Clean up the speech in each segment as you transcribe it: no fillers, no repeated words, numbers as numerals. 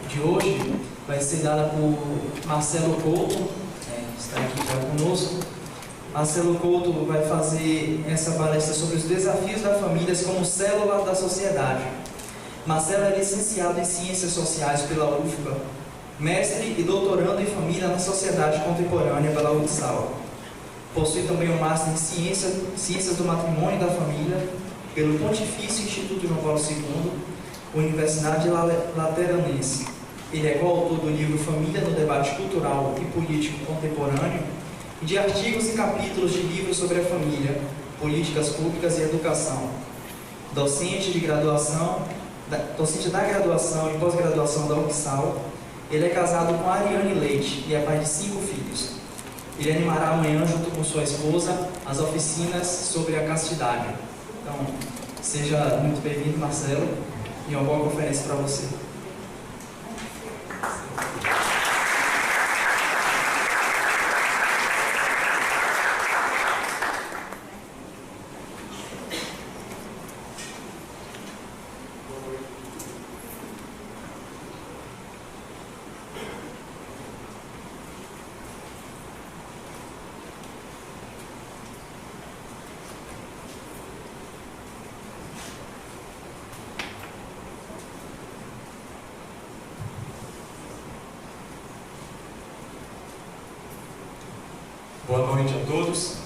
de hoje vai ser dada por Marcelo Couto, que está aqui já conosco. Marcelo Couto vai fazer essa palestra sobre os desafios da família como célula da sociedade. Marcelo é licenciado em Ciências Sociais pela UFBA, mestre e doutorando em Família na Sociedade Contemporânea pela UFSAL. Possui também um Master em Ciências do Matrimônio e da Família pelo Pontifício Instituto João Paulo II, Universidade Lateranense. Ele é coautor do livro Família no Debate Cultural e Político Contemporâneo e de artigos e capítulos de livros sobre a família, políticas públicas e educação. Docente da graduação e pós-graduação da UFSAL, ele é casado com Ariane Leite e é pai de 5 filhos. Ele animará amanhã, junto com sua esposa, as oficinas sobre a castidade. Então, seja muito bem-vindo, Marcelo, e uma boa conferência para você. Boa noite a todos.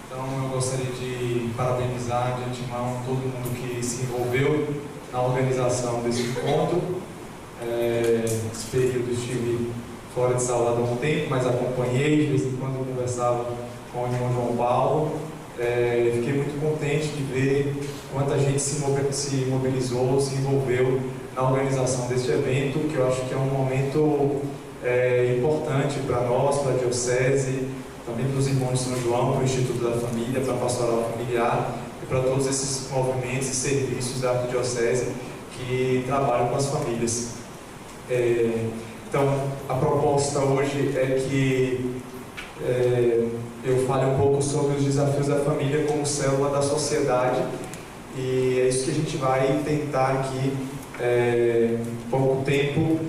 Então eu gostaria de parabenizar de antemão todo mundo que se envolveu na organização desse encontro. Esse período estive fora de Salvador há um tempo, mas acompanhei, de vez em quando eu conversava com o irmão João Paulo. Fiquei muito contente de ver quanta gente se mobilizou, se envolveu na organização deste evento, que eu acho que é um momento importante para nós, para a Diocese, também para os irmãos de São João, para o Instituto da Família, para a Pastoral Familiar e para todos esses movimentos e serviços da Arquidiocese que trabalham com as famílias. Então, a proposta hoje é que eu fale um pouco sobre os desafios da família como célula da sociedade, e é isso que a gente vai tentar aqui, em pouco tempo,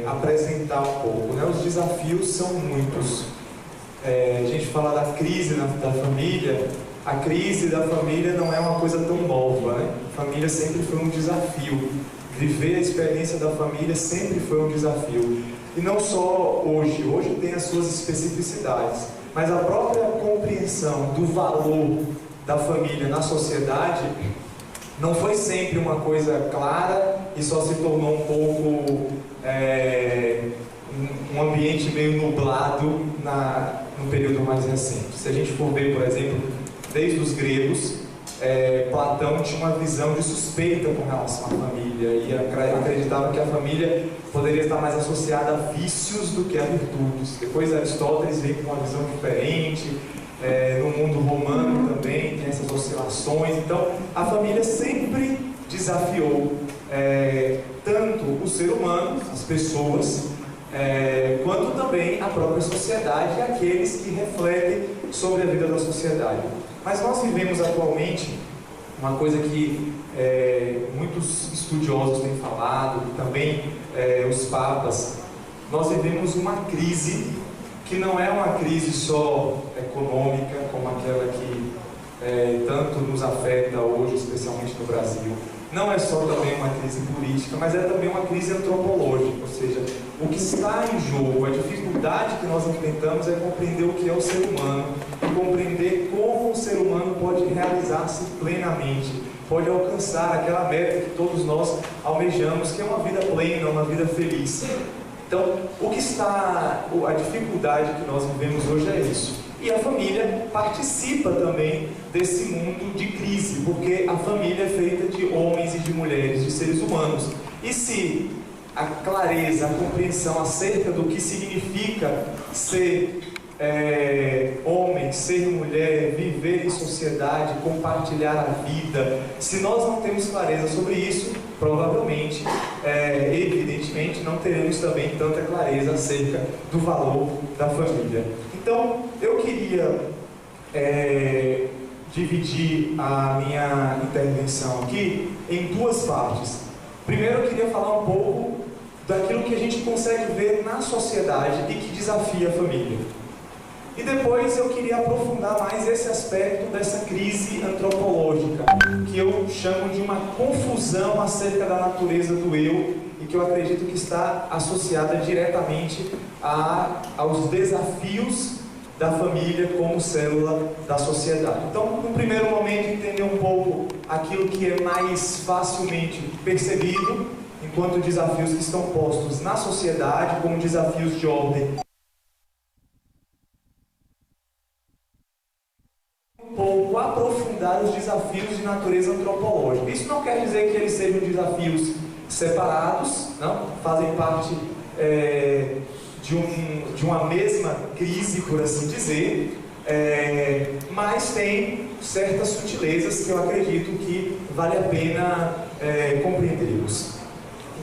apresentar um pouco, né? Os desafios são muitos. A gente fala da crise da família. A crise da família não é uma coisa tão nova, né? A família sempre foi um desafio. Viver a experiência da família sempre foi um desafio. E não só hoje. Hoje tem as suas especificidades. Mas a própria compreensão do valor da família na sociedade não foi sempre uma coisa clara e só se tornou um pouco um ambiente meio nublado no período mais recente. Se a gente for ver, por exemplo, desde os gregos, Platão tinha uma visão de suspeita com relação à família e acreditava que a família poderia estar mais associada a vícios do que a virtudes. Depois Aristóteles veio com uma visão diferente. No mundo romano também tem essas oscilações. Então a família sempre desafiou tanto o ser humano, as pessoas, quanto também a própria sociedade e aqueles que refletem sobre a vida da sociedade. Mas nós vivemos atualmente uma coisa que muitos estudiosos têm falado, e também os papas. Nós vivemos uma crise que não é uma crise só econômica, como aquela que tanto nos afeta hoje, especialmente no Brasil. Não é só também uma crise política, mas é também uma crise antropológica, ou seja, o que está em jogo, a dificuldade que nós enfrentamos é compreender o que é o ser humano e compreender como o ser humano pode realizar-se plenamente, pode alcançar aquela meta que todos nós almejamos, que é uma vida plena, uma vida feliz. Então, a dificuldade que nós vivemos hoje é isso. E a família participa também desse mundo de crise, porque a família é feita de homens e de mulheres, de seres humanos. E se a clareza, a compreensão acerca do que significa ser homem, ser mulher, viver em sociedade, compartilhar a vida, se nós não temos clareza sobre isso, provavelmente, evidentemente, não teremos também tanta clareza acerca do valor da família. Então, eu queria dividir a minha intervenção aqui em duas partes. Primeiro eu queria falar um pouco daquilo que a gente consegue ver na sociedade e que desafia a família. E depois eu queria aprofundar mais esse aspecto dessa crise antropológica, que eu chamo de uma confusão acerca da natureza do eu, e que eu acredito que está associada diretamente aos desafios da família como célula da sociedade. Então, no primeiro momento, entender um pouco aquilo que é mais facilmente percebido, enquanto desafios que estão postos na sociedade como desafios de ordem. Um pouco aprofundar os desafios de natureza antropológica. Isso não quer dizer que eles sejam desafios separados, não? Fazem parte de uma mesma crise, por assim dizer, mas tem certas sutilezas que eu acredito que vale a pena compreendê-los.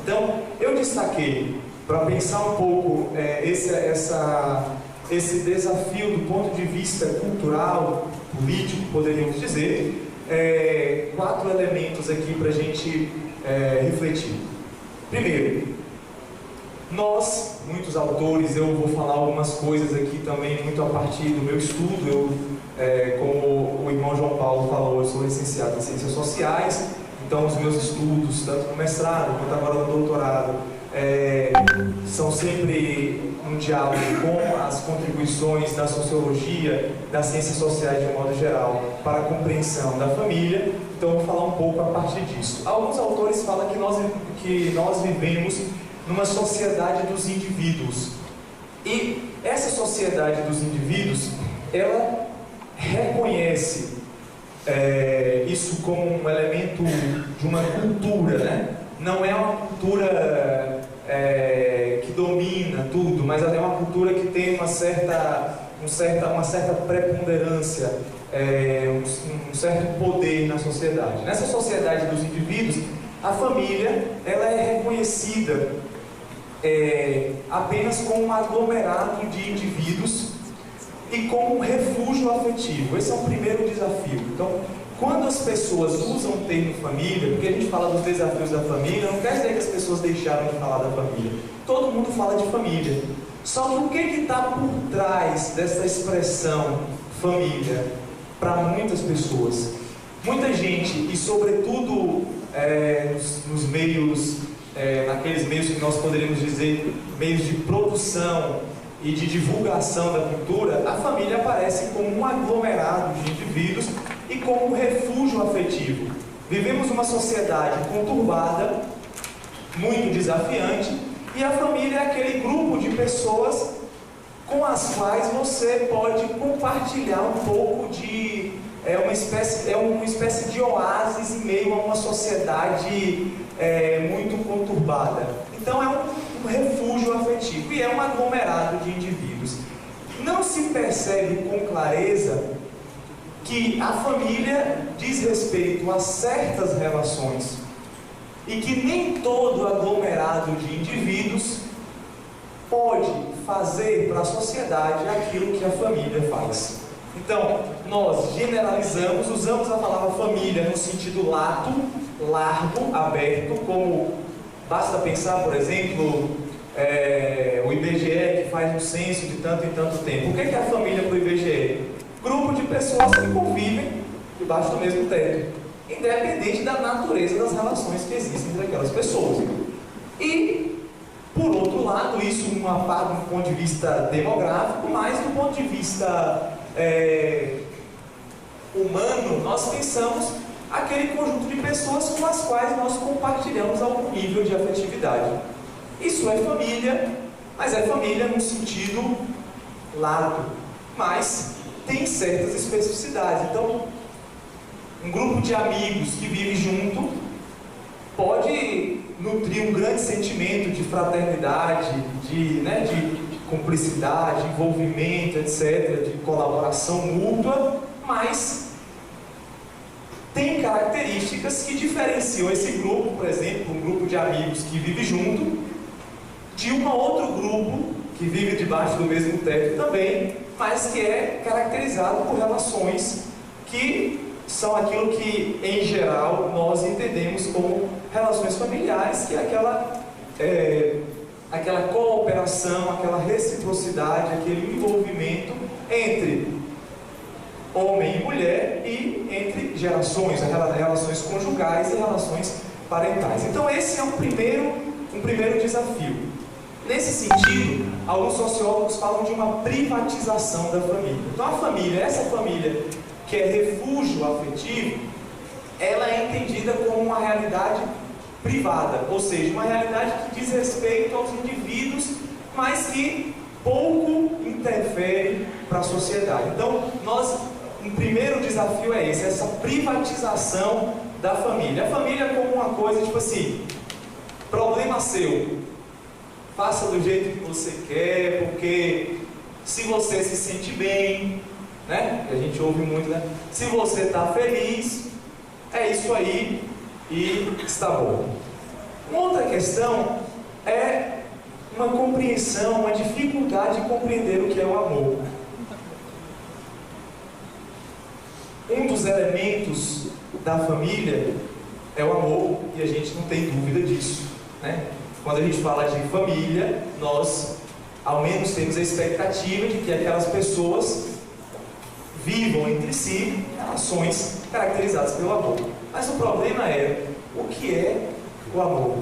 Então, eu destaquei, para pensar um pouco esse desafio do ponto de vista cultural, político, poderíamos dizer, 4 elementos aqui para a gente refletir. Primeiro, muitos autores, eu vou falar algumas coisas aqui também muito a partir do meu estudo. Como o irmão João Paulo falou, eu sou licenciado em Ciências Sociais, então os meus estudos, tanto no mestrado quanto agora no doutorado, são sempre um diálogo com as contribuições da sociologia, das ciências sociais de um modo geral, para a compreensão da família. Então eu vou falar um pouco a partir disso. Alguns autores falam que nós vivemos numa sociedade dos indivíduos. E essa sociedade dos indivíduos, ela reconhece isso como um elemento de uma cultura, né? Não é uma cultura que domina tudo, mas ela é uma cultura que tem uma certa preponderância, um certo poder na sociedade. Nessa sociedade dos indivíduos, a família ela é reconhecida apenas como um aglomerado de indivíduos e como um refúgio afetivo. Esse é o primeiro desafio. Então, quando as pessoas usam o termo família, porque a gente fala dos desafios da família, não quer dizer que as pessoas deixaram de falar da família. Todo mundo fala de família. Só que o que está por trás dessa expressão família para muitas pessoas? Muita gente, e sobretudo nos meios, naqueles meios que nós poderíamos dizer meios de produção e de divulgação da cultura, a família aparece como um aglomerado de indivíduos e como um refúgio afetivo. Vivemos uma sociedade conturbada, muito desafiante, e a família é aquele grupo de pessoas com as quais você pode compartilhar um pouco de... uma espécie de oásis em meio a uma sociedade muito conturbada. Então é um refúgio afetivo e é um aglomerado de indivíduos. Não se percebe com clareza que a família diz respeito a certas relações e que nem todo aglomerado de indivíduos pode fazer para a sociedade aquilo que a família faz. Então, nós generalizamos, usamos a palavra família no sentido lato, largo, aberto, como basta pensar, por exemplo, o IBGE que faz um censo de tanto em tanto tempo. O que é a família para o IBGE? Grupo de pessoas que convivem debaixo do mesmo teto, independente da natureza das relações que existem entre aquelas pessoas. E, por outro lado, isso uma parte do ponto de vista demográfico, mas do ponto de vista humano, nós pensamos aquele conjunto de pessoas com as quais nós compartilhamos algum nível de afetividade. Isso é família, mas é família num sentido lato, mas tem certas especificidades. Então, um grupo de amigos que vive junto pode nutrir um grande sentimento de fraternidade, de cumplicidade, envolvimento, etc., de colaboração mútua, mas tem características que diferenciam esse grupo, por exemplo, um grupo de amigos que vive junto, de um outro grupo que vive debaixo do mesmo teto também, mas que é caracterizado por relações que são aquilo que, em geral, nós entendemos como relações familiares, que é aquela cooperação, aquela reciprocidade, aquele envolvimento entre homem e mulher e entre gerações, relações conjugais e relações parentais. Então esse é um primeiro desafio. Nesse sentido, alguns sociólogos falam de uma privatização da família. Então a família, essa família que é refúgio afetivo, ela é entendida como uma realidade privada, ou seja, uma realidade que diz respeito aos indivíduos, mas que pouco interfere para a sociedade. Então, um primeiro desafio é esse, essa privatização da família. A família como uma coisa, tipo assim, problema seu, faça do jeito que você quer, porque se você se sente bem, né? A gente ouve muito, né? Se você está feliz, é isso aí e está bom. Uma outra questão é uma compreensão, uma dificuldade de compreender o que é o amor. Um dos elementos da família é o amor, e a gente não tem dúvida disso, né? Quando a gente fala de família, nós ao menos temos a expectativa de que aquelas pessoas vivam entre si relações caracterizadas pelo amor. Mas o problema é, o que é o amor?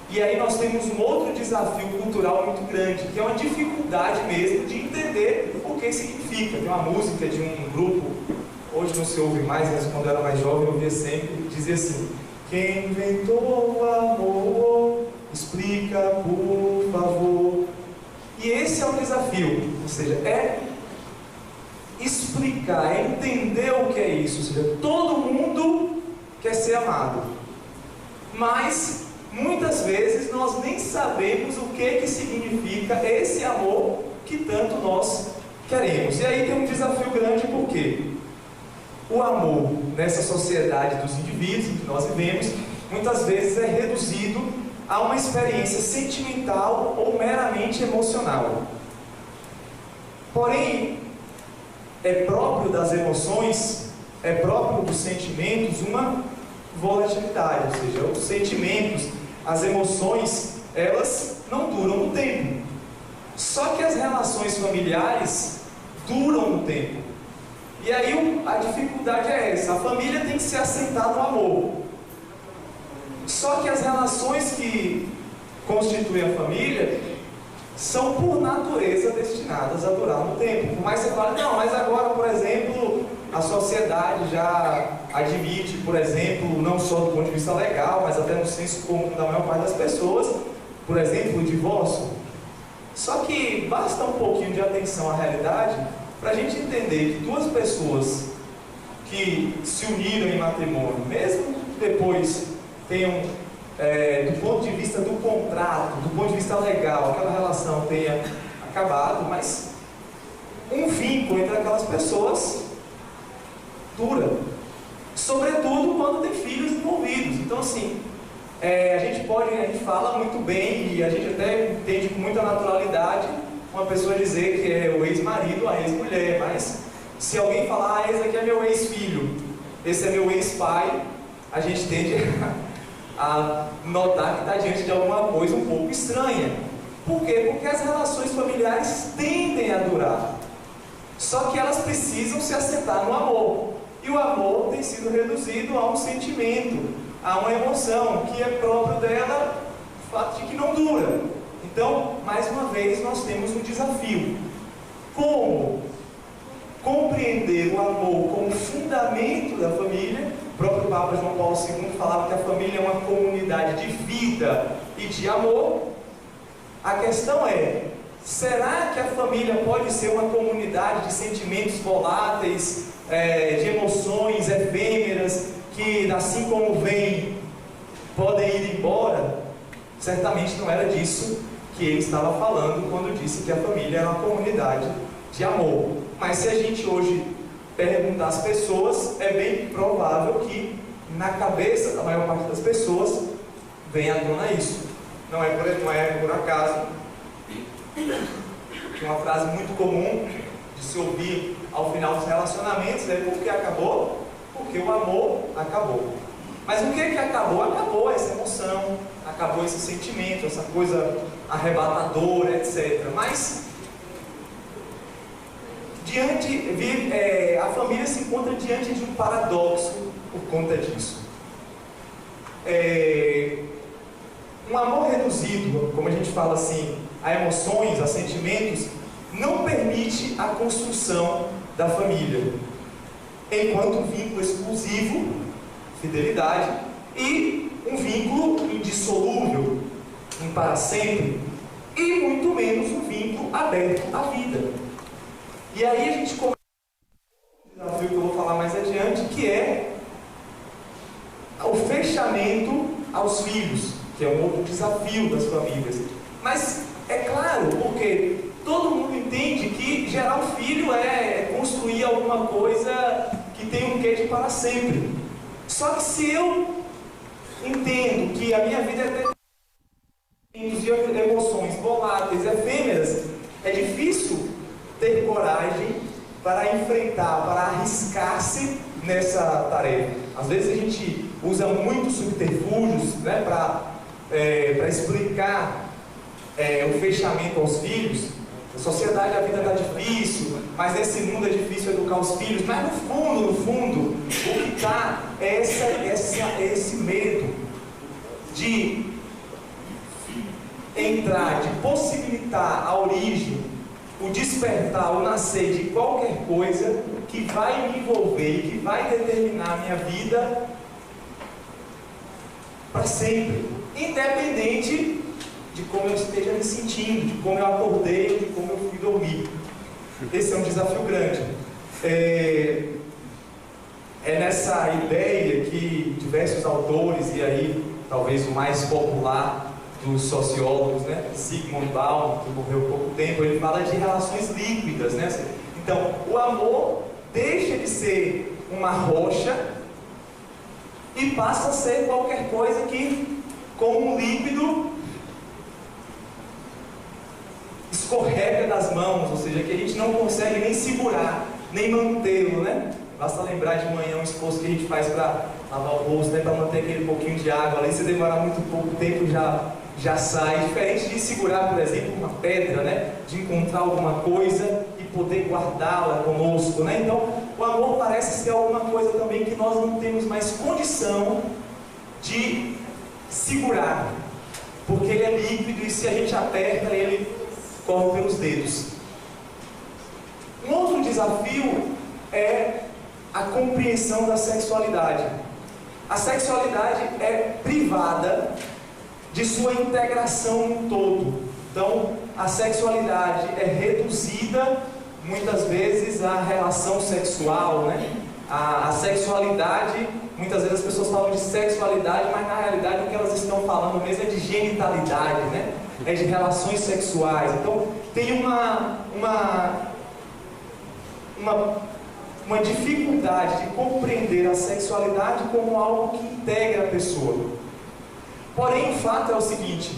E aí nós temos um outro desafio cultural muito grande, que é uma dificuldade mesmo de entender o que significa. Tem uma música de um grupo, hoje não se ouve mais, mas quando eu era mais jovem eu ouvia sempre, dizia assim: quem inventou o amor, explica por favor. E esse é o desafio, ou seja, é explicar, é entender o que é isso. Ou seja, todo mundo quer ser amado, mas muitas vezes nós nem sabemos o que significa esse amor que tanto nós queremos. E aí tem um desafio grande, porque o amor nessa sociedade dos indivíduos em que nós vivemos, muitas vezes é reduzido a uma experiência sentimental ou meramente emocional. Porém, é próprio das emoções, é próprio dos sentimentos uma volatilidade, ou seja, os sentimentos, as emoções, elas não duram no tempo. Só que as relações familiares duram no tempo. E aí a dificuldade é essa: a família tem que se assentar no amor. Só que as relações que constituem a família são por natureza destinadas a durar no tempo. Por mais que você fale, não, mas agora, por exemplo, a sociedade já admite, por exemplo, não só do ponto de vista legal, mas até no senso comum da maior parte das pessoas, por exemplo, o divórcio. Só que basta um pouquinho de atenção à realidade para a gente entender que duas pessoas que se uniram em matrimônio, mesmo depois tenham, do ponto de vista do contrato, do ponto de vista legal, aquela relação tenha acabado, mas um vínculo entre aquelas pessoas dura, sobretudo quando tem filhos envolvidos. Então assim, a gente fala muito bem e a gente até entende com muita naturalidade uma pessoa dizer que é o ex-marido, a ex-mulher, mas se alguém falar, esse aqui é meu ex-filho, esse é meu ex-pai, a gente tende a notar que está diante de alguma coisa um pouco estranha. Por quê? Porque as relações familiares tendem a durar, só que elas precisam se assentar no amor, e o amor tem sido reduzido a um sentimento, a uma emoção que é próprio dela, o fato de que não dura. Então, mais uma vez, nós temos um desafio: como compreender o amor como fundamento da família. O próprio Papa João Paulo II falava que a família é uma comunidade de vida e de amor. A questão é, será que a família pode ser uma comunidade de sentimentos voláteis, de emoções efêmeras, que assim como vêm, podem ir embora? Certamente não era disso que ele estava falando quando disse que a família era uma comunidade de amor. Mas se a gente hoje perguntar às pessoas, é bem provável que na cabeça da maior parte das pessoas venha à tona isso. Não é por acaso que uma frase muito comum de se ouvir ao final dos relacionamentos, é porque acabou, porque o amor acabou. Mas o que acabou? Acabou essa emoção, acabou esse sentimento, essa coisa arrebatadora, etc. Mas a família se encontra diante de um paradoxo por conta disso. Um amor reduzido, como a gente fala assim, a emoções, a sentimentos, não permite a construção da família, enquanto um vínculo exclusivo, fidelidade, e um vínculo indissolúvel, um para sempre, e muito menos um vínculo aberto à vida. E aí a gente começa um desafio que eu vou falar mais adiante, que é o fechamento aos filhos, que é um outro desafio das famílias. Mas é claro, porque todo mundo entende que gerar um filho é construir alguma coisa que tem um quê de para sempre. Só que se eu entendo que a minha vida é de emoções voláteis, efêmeras, é difícil ter coragem para enfrentar, para arriscar-se nessa tarefa. Às vezes a gente usa muitos subterfúgios, né, para explicar o fechamento aos filhos. Na sociedade a vida está difícil, mas nesse mundo é difícil educar os filhos. Mas no fundo, o que está é esse medo de entrar, de possibilitar a origem, o despertar, o nascer de qualquer coisa que vai me envolver e que vai determinar a minha vida para sempre, independente de como eu esteja me sentindo, de como eu acordei, de como eu fui dormir. Esse é um desafio grande. É nessa ideia que diversos autores, e aí talvez o mais popular dos sociólogos, né, Zygmunt Bauman, que morreu há pouco tempo, ele fala de relações líquidas, né? Então, o amor deixa de ser uma rocha e passa a ser qualquer coisa que, como um líquido, escorrega das mãos, ou seja, que a gente não consegue nem segurar, nem mantê-lo, né? Basta lembrar de manhã um esforço que a gente faz para lavar o rosto, né, para manter aquele pouquinho de água ali. Se demorar muito pouco tempo já sai. Diferente de segurar, por exemplo, uma pedra, né, de encontrar alguma coisa e poder guardá-la conosco, né? Então, o amor parece ser alguma coisa também que nós não temos mais condição de segurar, porque ele é líquido e se a gente aperta, ele corre pelos dedos. Um outro desafio é a compreensão da sexualidade. A sexualidade é privada de sua integração no todo. Então, a sexualidade é reduzida muitas vezes à relação sexual, né? A sexualidade, muitas vezes as pessoas falam de sexualidade, mas na realidade o que elas estão falando mesmo é de genitalidade, né? É de relações sexuais. Então, tem uma dificuldade de compreender a sexualidade como algo que integra a pessoa. Porém, o fato é o seguinte,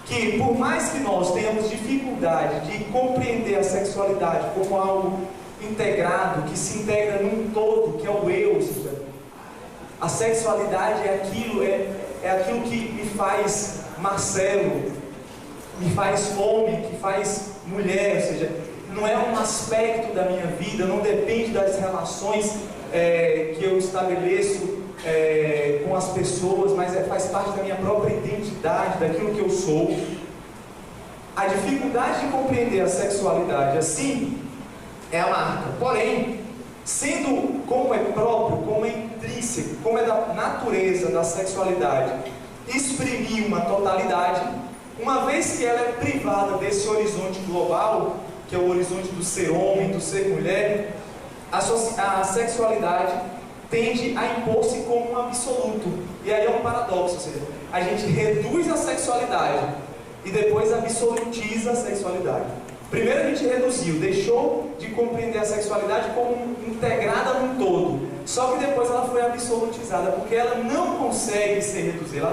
que por mais que nós tenhamos dificuldade de compreender a sexualidade como algo integrado, que se integra num todo, que é o eu, ou seja, a sexualidade é aquilo que me faz Marcelo, me faz homem, que faz mulher, ou seja, não é um aspecto da minha vida, não depende das relações que eu estabeleço com as pessoas, mas faz parte da minha própria identidade, daquilo que eu sou. A dificuldade de compreender a sexualidade assim é a marca. Porém, sendo como é próprio, como é intrínseco, como é da natureza da sexualidade, exprimir uma totalidade, uma vez que ela é privada desse horizonte global, que é o horizonte do ser homem, do ser mulher, a sexualidade tende a impor-se como um absoluto. E aí é um paradoxo, ou seja, a gente reduz a sexualidade e depois absolutiza a sexualidade. Primeiro a gente reduziu, deixou de compreender a sexualidade como integrada num todo. Só que depois ela foi absolutizada, porque ela não consegue ser reduzida,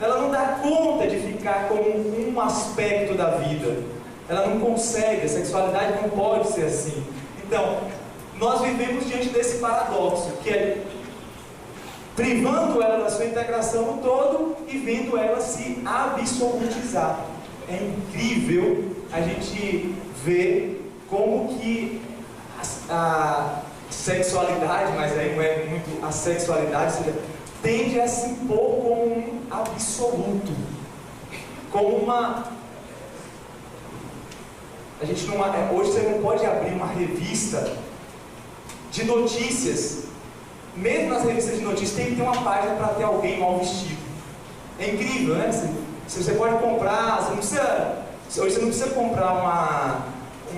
ela não dá conta de ficar como um aspecto da vida. Ela não consegue, a sexualidade não pode ser assim. Então, nós vivemos diante desse paradoxo, que é privando ela da sua integração no todo e vendo ela se absolutizar. É incrível a gente ver como que a sexualidade, mas aí não é muito a sexualidade, tende a se impor como um absoluto, como uma... A gente não, hoje você não pode abrir uma revista de notícias, mesmo nas revistas de notícias tem que ter uma página para ter alguém mal vestido. É incrível, né? Você pode comprar, hoje você não precisa comprar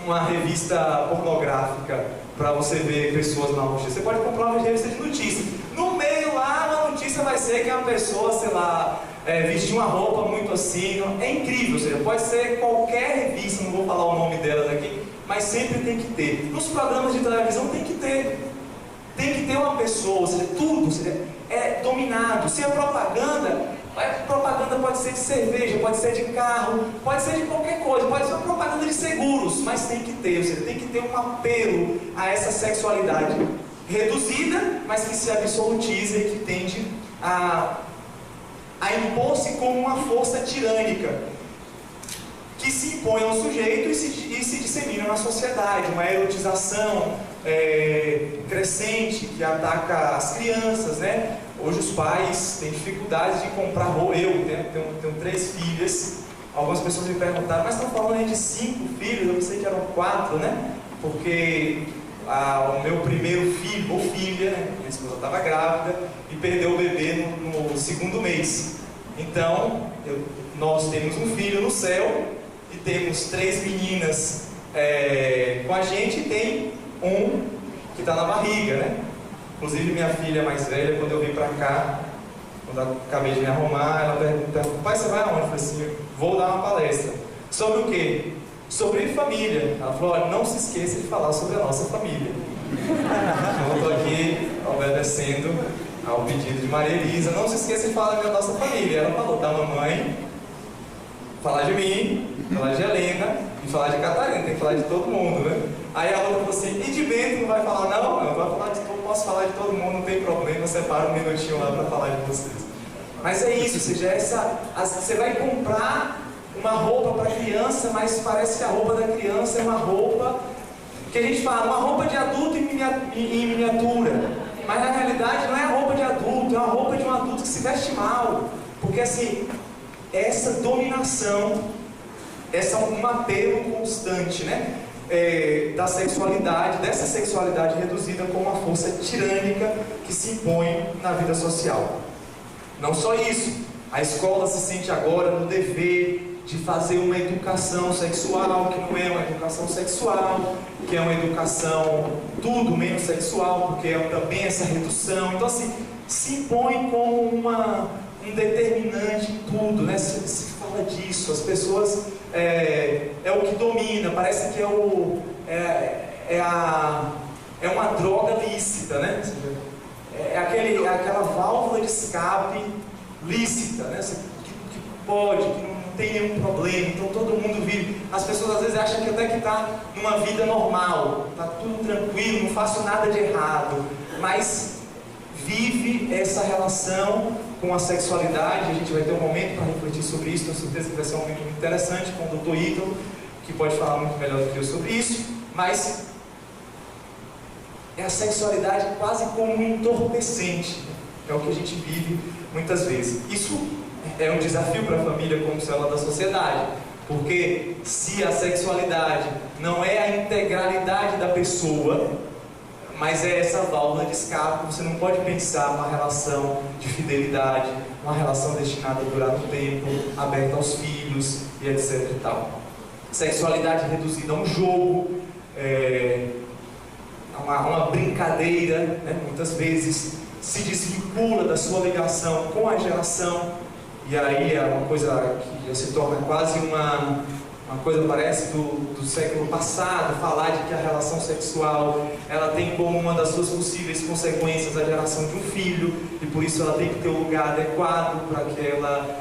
uma revista pornográfica para você ver pessoas mal vestidas. Você pode comprar uma revista de notícias. No meio lá, uma notícia vai ser que a pessoa, sei lá, vestiu uma roupa muito assim. É incrível, ou seja, pode ser qualquer revista, não vou falar o nome delas aqui, mas sempre tem que ter. Nos programas de televisão tem que ter. Tem que ter uma pessoa, ou seja, tudo é dominado. Se é propaganda pode ser de cerveja, pode ser de carro, pode ser de qualquer coisa, pode ser uma propaganda de seguros, mas tem que ter, ou seja, tem que ter um apelo a essa sexualidade reduzida, mas que se absolutiza e que tende a impor-se como uma força tirânica, que se impõe ao sujeito e se dissemina na sociedade, uma erotização crescente que ataca as crianças, né? Hoje os pais têm dificuldades de comprar roupa. Eu tenho 3 filhas. Algumas pessoas me perguntaram, mas estão falando aí de 5 filhos? Eu pensei que eram 4, né? Porque o meu primeiro filho ou filha, né? Minha esposa estava grávida e perdeu o bebê no 2º mês. Então, nós temos um filho no céu e temos 3 meninas com a gente, e tem um que está na barriga, né? Inclusive minha filha mais velha, quando eu vim para cá, quando eu acabei de me arrumar, ela perguntou: pai, você vai aonde? Eu falei assim: vou dar uma palestra. Sobre o quê? Sobre família. Ela falou: olha, não se esqueça de falar sobre a nossa família. Eu estou aqui obedecendo ao pedido de Maria Elisa, não se esqueça de falar da nossa família. Ela falou da mamãe, falar de mim, falar de Helena e falar de Catarina, tem que falar de todo mundo, né? Aí a outra falou assim: e de Bento não vai falar? Não, vai falar de todo, posso falar de todo mundo, não tem problema, separa um minutinho lá para falar de vocês. Mas é isso, ou seja, você vai comprar uma roupa para criança, mas parece que a roupa da criança é uma roupa que a gente fala, uma roupa de adulto em miniatura. Mas na realidade não é a roupa de adulto, é uma roupa de um adulto que se veste mal. Porque assim, essa dominação, um apelo constante, né? Da sexualidade, dessa sexualidade reduzida como uma força tirânica que se impõe na vida social. Não só isso, a escola se sente agora no dever de fazer uma educação sexual, que não é uma educação sexual, que é uma educação tudo menos sexual, porque é também essa redução. Então assim, se impõe como um determinante em tudo, né? Se fala disso, as pessoas é o que domina, parece que é uma droga lícita, né? É aquela válvula de escape lícita, né? Que pode, que não tem nenhum problema, então todo mundo vive. As pessoas às vezes acham que até que está numa vida normal, está tudo tranquilo, não faço nada de errado, mas vive essa relação com a sexualidade. A gente vai ter um momento para refletir sobre isso, tenho certeza que vai ser um momento muito interessante com o Dr. Ítalo, que pode falar muito melhor do que eu sobre isso, mas é a sexualidade quase como um entorpecente, é o que a gente vive muitas vezes. Isso é um desafio para a família como célula da sociedade, porque se a sexualidade não é a integralidade da pessoa, mas é essa válvula de escape, você não pode pensar uma relação de fidelidade, uma relação destinada a durar no tempo, aberta aos filhos e etc e tal. Sexualidade reduzida a um jogo, a uma brincadeira, né? Muitas vezes se desvincula da sua ligação com a geração, e aí é uma coisa que se torna quase uma coisa, parece, do século passado, falar de que a relação sexual ela tem como uma das suas possíveis consequências a geração de um filho, e por isso ela tem que ter o lugar adequado para que ela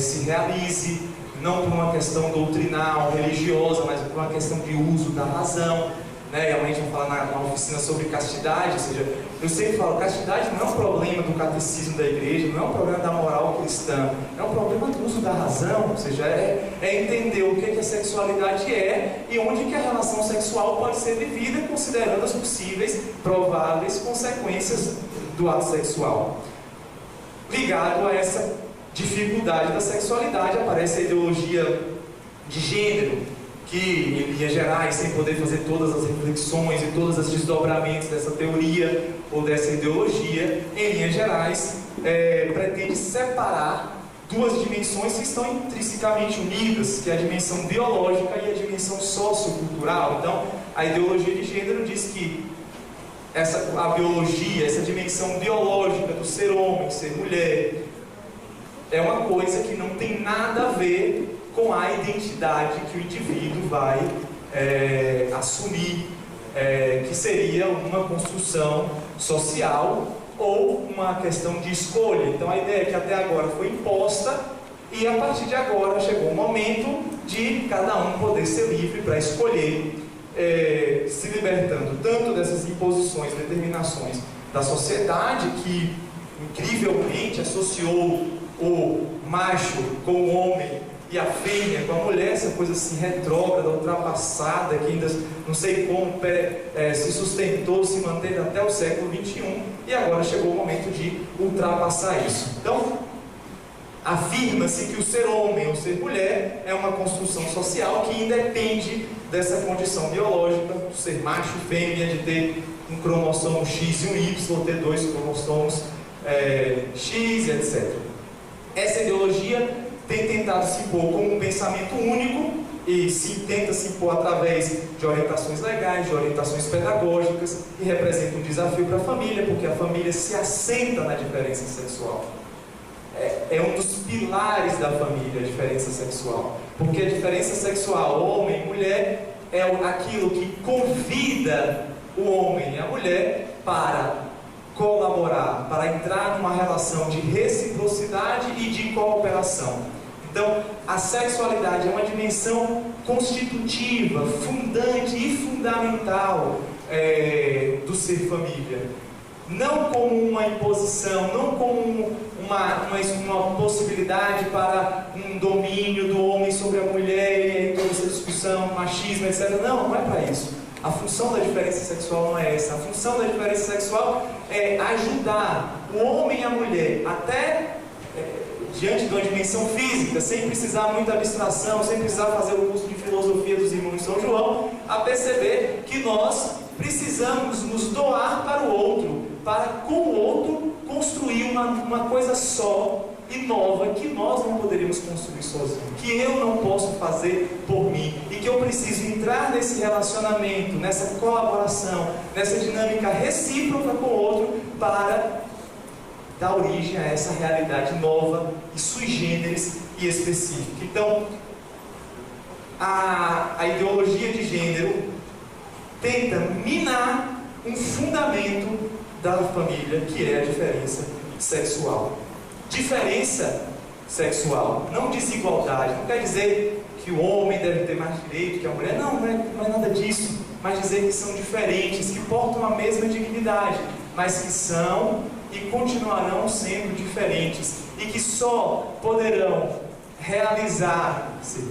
se realize, não por uma questão doutrinal, religiosa, mas por uma questão de uso da razão. né? E amanhã a gente vai falar na oficina sobre castidade, ou seja, eu sempre falo, castidade não é um problema do catecismo da igreja, não é um problema da moral cristã, é um problema do uso da razão, ou seja, é entender o que a sexualidade é e onde que a relação sexual pode ser vivida, considerando as possíveis, prováveis consequências do ato sexual. Ligado a essa dificuldade da sexualidade, aparece a ideologia de gênero, que, em linhas gerais, sem poder fazer todas as reflexões e todos os desdobramentos dessa teoria ou dessa ideologia, em linhas gerais, pretende separar duas dimensões que estão intrinsecamente unidas, que é a dimensão biológica e a dimensão sociocultural. Então, a ideologia de gênero diz que a biologia, essa dimensão biológica do ser homem, ser mulher, é uma coisa que não tem nada a ver com a identidade que o indivíduo vai assumir, que seria uma construção social ou uma questão de escolha. Então a ideia é que até agora foi imposta e a partir de agora chegou o momento de cada um poder ser livre para escolher, se libertando tanto dessas imposições, determinações da sociedade que incrivelmente associou o macho com o homem e a fêmea com a mulher, essa coisa assim retrógrada, ultrapassada, que ainda não sei como se sustentou, se manteve até o século XXI, e agora chegou o momento de ultrapassar isso. Então, afirma-se que o ser homem ou ser mulher é uma construção social que independe dessa condição biológica, de ser macho e fêmea, de ter um cromossomo X e um Y, ou ter dois cromossomos X, etc. Essa ideologia tem tentado se impor como um pensamento único e tenta se impor através de orientações legais, de orientações pedagógicas, e representa um desafio para a família, porque a família se assenta na diferença sexual. É um dos pilares da família, a diferença sexual, porque a diferença sexual, homem e mulher, é aquilo que convida o homem e a mulher para colaborar, para entrar numa relação de reciprocidade e de cooperação. Então, a sexualidade é uma dimensão constitutiva, fundante e fundamental do ser família. Não como uma imposição, não como uma possibilidade para um domínio do homem sobre a mulher, e toda essa discussão, machismo, etc. Não é para isso. A função da diferença sexual não é essa. A função da diferença sexual é ajudar o homem e a mulher, até diante de uma dimensão física, sem precisar muita abstração, sem precisar fazer o curso de filosofia dos irmãos de São João, a perceber que nós precisamos nos doar para o outro, para com o outro construir uma coisa só e nova, que nós não poderíamos construir sozinhos, que eu não posso fazer por mim, e que eu preciso entrar nesse relacionamento, nessa colaboração, nessa dinâmica recíproca com o outro, para dar origem a essa realidade nova e sui generis e específica. Então, a ideologia de gênero tenta minar um fundamento da família, que é a diferença sexual. Diferença sexual, não desigualdade, não quer dizer que o homem deve ter mais direito que a mulher, não é nada disso, mas dizer que são diferentes, que portam a mesma dignidade, mas que são e continuarão sendo diferentes, e que só poderão realizar-se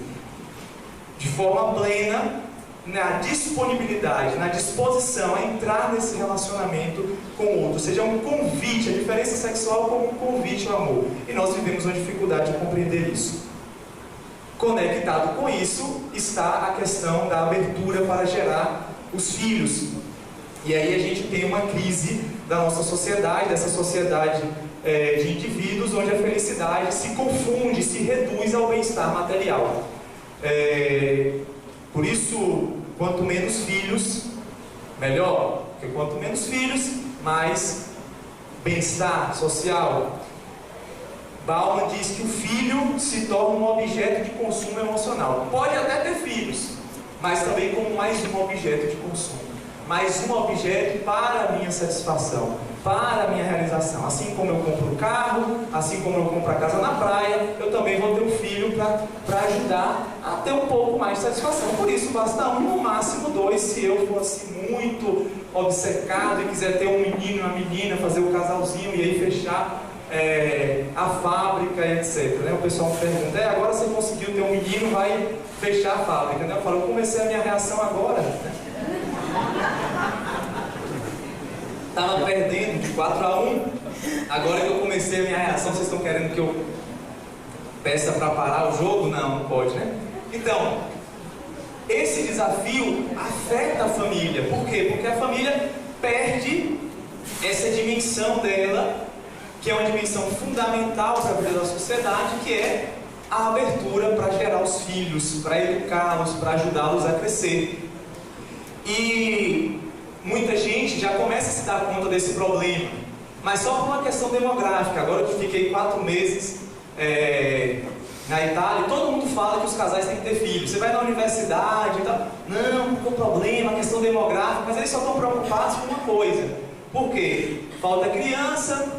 de forma plena na disponibilidade, na disposição a entrar nesse relacionamento com o outro, ou seja, um convite, a diferença sexual como um convite ao amor, e nós vivemos uma dificuldade de compreender isso. Conectado com isso está a questão da abertura para gerar os filhos, e aí a gente tem uma crise da nossa sociedade, dessa sociedade de indivíduos, onde a felicidade se confunde, se reduz ao bem-estar material. Por isso, quanto menos filhos, melhor. Porque quanto menos filhos, mais bem-estar social. Bauman diz que o filho se torna um objeto de consumo emocional. Pode até ter filhos, mas também como mais um objeto de consumo. Mais um objeto para a minha satisfação. para a minha realização. Assim como eu compro o carro, assim como eu compro a casa na praia, eu também vou ter um filho para ajudar a ter um pouco mais de satisfação. Por isso, basta um, no máximo dois, se eu fosse muito obcecado e quiser ter um menino e uma menina, fazer o casalzinho e aí fechar a fábrica, etc. Né? O pessoal me pergunta, agora você conseguiu ter um menino, vai fechar a fábrica. Né? Eu falo, eu comecei a minha reação agora. Estava perdendo de 4-1, agora que eu comecei a minha reação, vocês estão querendo que eu peça para parar o jogo? Não, não pode, né? Então, esse desafio afeta a família. Por quê? Porque a família perde essa dimensão dela, que é uma dimensão fundamental para a vida da sociedade, que é a abertura para gerar os filhos, para educá-los, para ajudá-los a crescer. E muita gente já começa a se dar conta desse problema, mas só por uma questão demográfica. Agora que eu fiquei 4 meses na Itália, todo mundo fala que os casais têm que ter filhos. Você vai na universidade e tal, não tem problema, questão demográfica, mas eles só estão preocupados com uma coisa. Por quê? Falta criança,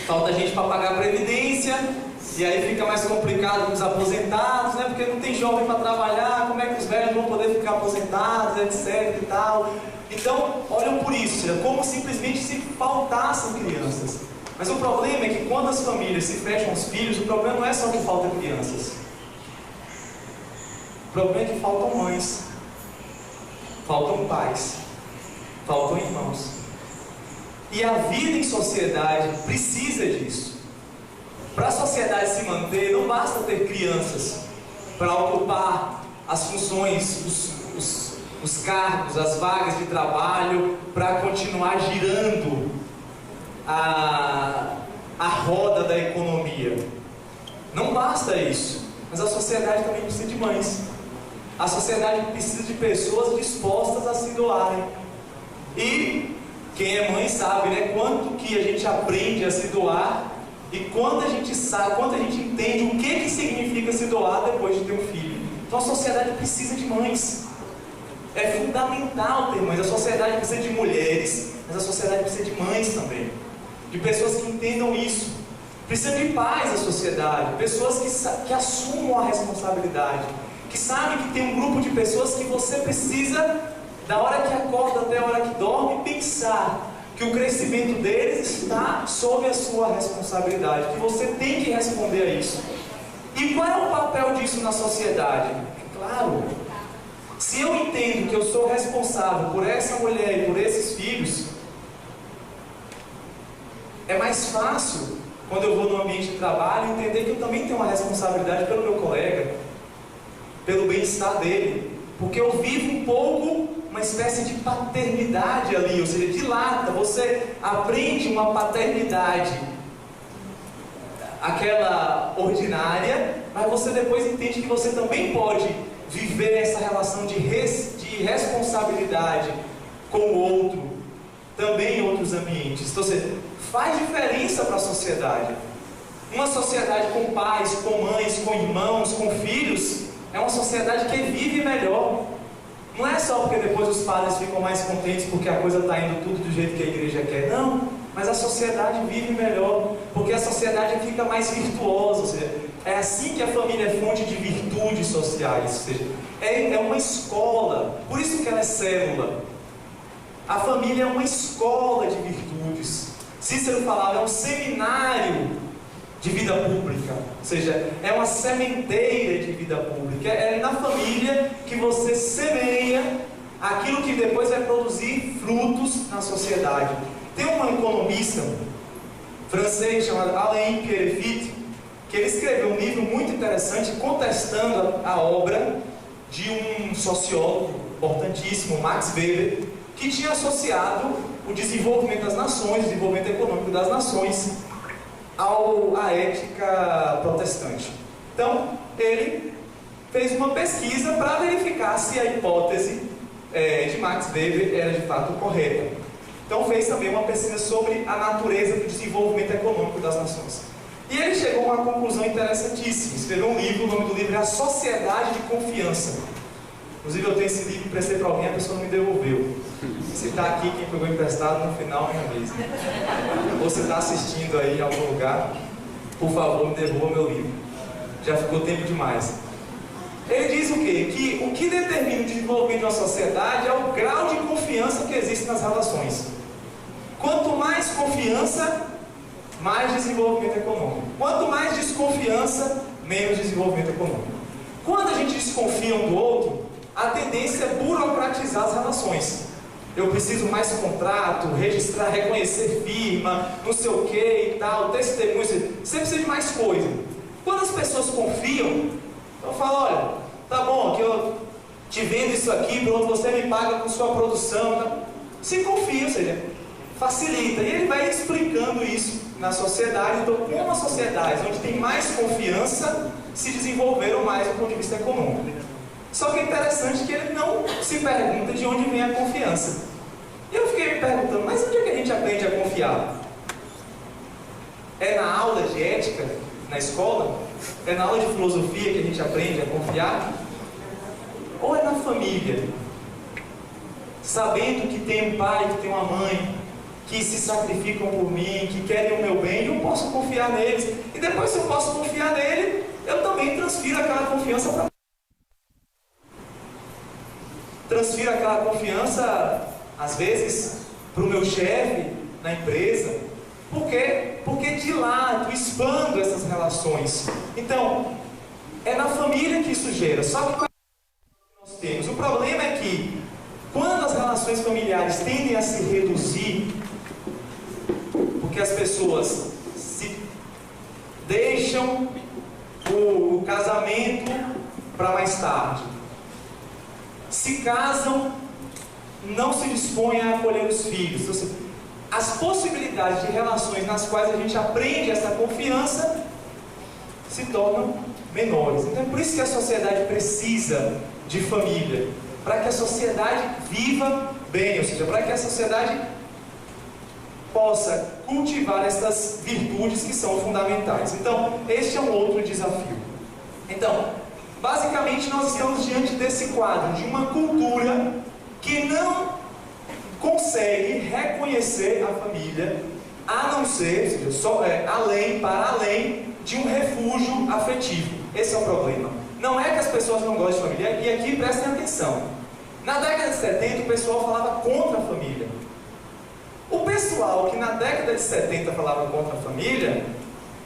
falta gente para pagar a previdência, e aí fica mais complicado com os aposentados, né? Porque não tem jovem para trabalhar, como é que os velhos vão poder ficar aposentados, etc e tal. Então, olham por isso, como simplesmente se faltassem crianças. Mas o problema é que quando as famílias se fecham os filhos, o problema não é só que faltam crianças. O problema é que faltam mães, faltam pais, faltam irmãos. E a vida em sociedade precisa disso. Para a sociedade se manter, não basta ter crianças para ocupar as funções, os cargos, as vagas de trabalho, para continuar girando a roda da economia. Não basta isso, mas a sociedade também precisa de mães. A sociedade precisa de pessoas dispostas a se doarem. E quem é mãe sabe, né, quanto que a gente aprende a se doar e quando a gente sabe, quando a gente entende o que significa se doar depois de ter um filho. Então a sociedade precisa de mães. É fundamental ter mães. A sociedade precisa de mulheres, mas a sociedade precisa de mães também. De pessoas que entendam isso. Precisa de pais a sociedade, pessoas que assumam a responsabilidade, que sabem que tem um grupo de pessoas que você precisa, da hora que acorda até a hora que dorme, pensar que o crescimento deles está sob a sua responsabilidade, que você tem que responder a isso. E qual é o papel disso na sociedade? Claro, se eu entendo que eu sou responsável por essa mulher e por esses filhos, é mais fácil, quando eu vou no ambiente de trabalho, entender que eu também tenho uma responsabilidade pelo meu colega, pelo bem-estar dele, porque eu vivo um pouco uma espécie de paternidade ali, ou seja, dilata, você aprende uma paternidade, aquela ordinária, mas você depois entende que você também pode viver essa relação de responsabilidade com o outro, também em outros ambientes. Então, você faz diferença para a sociedade. Uma sociedade com pais, com mães, com irmãos, com filhos, é uma sociedade que vive melhor. Não é só porque depois os padres ficam mais contentes porque a coisa está indo tudo do jeito que a igreja quer, não, mas a sociedade vive melhor, porque a sociedade fica mais virtuosa, ou seja, é assim que a família é fonte de virtudes sociais, ou seja, é uma escola, por isso que ela é célula. A família é uma escola de virtudes. Cícero falava, é um seminário de vida pública, ou seja, é uma sementeira de vida pública. É na família que você semeia aquilo que depois vai produzir frutos na sociedade. Tem um economista francês chamado Alain Pierrefitte, que ele escreveu um livro muito interessante contestando a obra de um sociólogo importantíssimo, Max Weber, que tinha associado o desenvolvimento das nações, o desenvolvimento econômico das nações, à ética protestante. Então, ele fez uma pesquisa para verificar se a hipótese de Max Weber era de fato correta. Então, fez também uma pesquisa sobre a natureza do desenvolvimento econômico das nações. E ele chegou a uma conclusão interessantíssima. Escreveu um livro, o nome do livro é A Sociedade de Confiança. Inclusive, eu tenho esse livro, prestei para alguém, a pessoa não me devolveu. Se está aqui, quem pegou emprestado, no final me avisa. Ou se está assistindo aí em algum lugar, por favor, me devolva meu livro. Já ficou tempo demais. Ele diz o quê? Que o que determina o desenvolvimento de uma sociedade é o grau de confiança que existe nas relações. Quanto mais confiança, mais desenvolvimento econômico. Quanto mais desconfiança, menos desenvolvimento econômico. Quando a gente desconfia um do outro, a tendência é burocratizar as relações. Eu preciso mais contrato, registrar, reconhecer firma, não sei o que e tal, testemunho, você precisa de mais coisa. Quando as pessoas confiam, eu falo, olha, tá bom, que eu te vendo isso aqui, pronto, você me paga com sua produção, tá? Se confia, ou seja, facilita. E ele vai explicando isso na sociedade. Então, como as sociedades onde tem mais confiança se desenvolveram mais do ponto de vista econômico. Só que é interessante que ele não se pergunta de onde vem a confiança. E eu fiquei me perguntando, mas onde é que a gente aprende a confiar? É na aula de ética, na escola? É na aula de filosofia que a gente aprende a confiar? Ou é na família? Sabendo que tem um pai, que tem uma mãe, que se sacrificam por mim, que querem o meu bem, eu posso confiar neles. E depois, se eu posso confiar nele, eu também transfiro aquela confiança para mim. Transfiro aquela confiança, às vezes, para o meu chefe na empresa. Por quê? Porque de lá eu expando essas relações. Então, é na família que isso gera. Só que nós temos. O problema é que, quando as relações familiares tendem a se reduzir, porque as pessoas se deixam o casamento para mais tarde, se casam, não se dispõem a acolher os filhos. Então, assim, as possibilidades de relações nas quais a gente aprende essa confiança se tornam menores. Então é por isso que a sociedade precisa de família, para que a sociedade viva bem, ou seja, para que a sociedade possa cultivar essas virtudes que são fundamentais. Então, este é um outro desafio. Então, basicamente nós estamos diante desse quadro de uma cultura que não consegue reconhecer a família, a não ser, ou seja, para além de um refúgio afetivo. Esse é o problema. Não é que as pessoas não gostam de família, e aqui prestem atenção. Na década de 70 o pessoal falava contra a família. O pessoal que na década de 70 falava contra a família,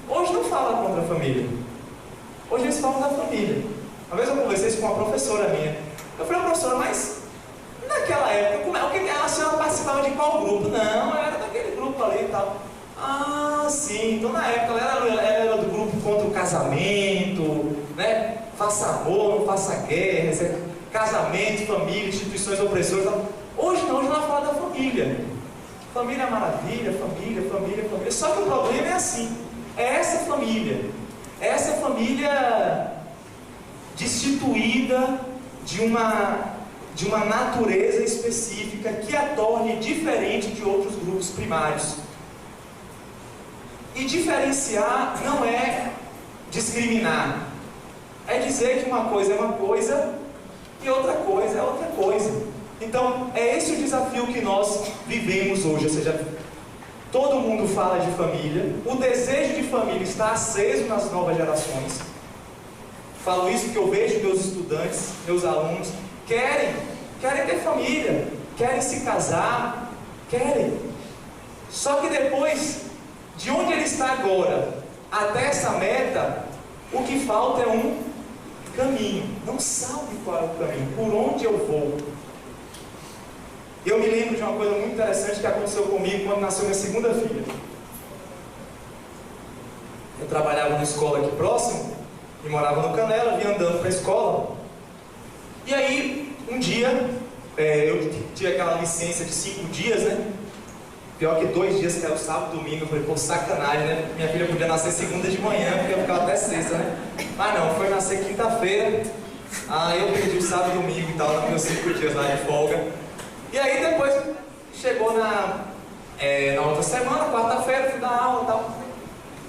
hoje não fala contra a família. Hoje eles falam da família. Uma vez eu conversei com uma professora minha. Eu falei, professora, mas naquela época, a senhora participava de qual grupo? Não, era daquele grupo ali e tal. Ah, sim, então na época ela era do grupo contra o casamento, né? Faça amor, não faça guerra, casamento, família, instituições opressoras. Hoje não, hoje ela fala da família. Família é maravilha, família. Só que o problema é assim, é essa família destituída de uma natureza específica que a torne diferente de outros grupos primários. E diferenciar não é discriminar, é dizer que uma coisa é uma coisa e outra coisa é outra coisa. Então, é esse o desafio que nós vivemos hoje, ou seja, todo mundo fala de família, o desejo de família está aceso nas novas gerações. Falo isso porque eu vejo meus estudantes, meus alunos, querem ter família, querem se casar, querem. Só que depois, de onde ele está agora até essa meta, o que falta é um caminho. Não sabe qual é o caminho, por onde eu vou. Eu me lembro de uma coisa muito interessante que aconteceu comigo quando nasceu minha segunda filha. Eu trabalhava numa escola aqui próximo e morava no Canela, vinha andando para a escola. E aí, um dia, eu tinha aquela licença de 5 dias, né? Pior que 2 dias, que era o sábado e domingo. Eu falei, pô, sacanagem, né? Minha filha podia nascer segunda de manhã, porque eu ficava até sexta, né? Mas não, foi nascer quinta-feira. Aí eu perdi o sábado e domingo e tal, nos meus 5 dias lá de folga. E aí depois chegou na outra semana, quarta-feira, fui dar aula e tal.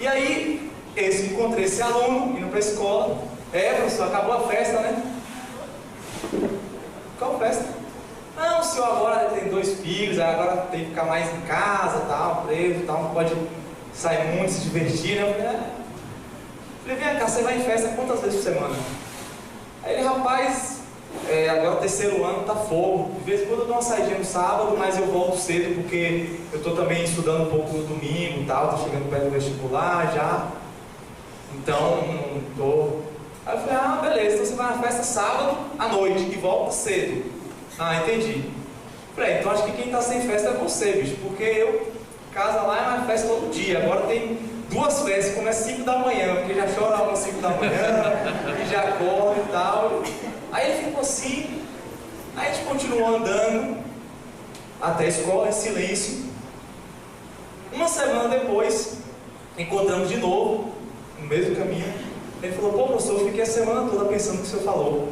E aí, encontrei esse aluno indo para a escola. Professor, acabou a festa, né? Qual festa? Não, o senhor agora tem 2 filhos, agora tem que ficar mais em casa, tal, preso, tal, não pode sair muito, se divertir, né? Eu falei, vem cá, você vai em festa quantas vezes por semana? Aí ele, rapaz, agora o 3º ano tá fogo, de vez em quando eu dou uma saidinha no sábado, mas eu volto cedo porque eu estou também estudando um pouco no domingo e tal, tô chegando perto do vestibular já, então não tô... Aí eu falei, beleza, então você vai na festa sábado à noite e volta cedo. Entendi. Falei, então acho que quem tá sem festa é você, bicho, porque eu, casa lá é mais festa todo dia, agora tem 2 festas, começa 5 da manhã, porque já chora às 5 da manhã, e já acorda e tal. Aí ele ficou assim, aí a gente continuou andando até a escola em silêncio. Uma semana depois, encontramos de novo, no mesmo caminho. Ele falou, pô professor, eu fiquei a semana toda pensando no que o senhor falou.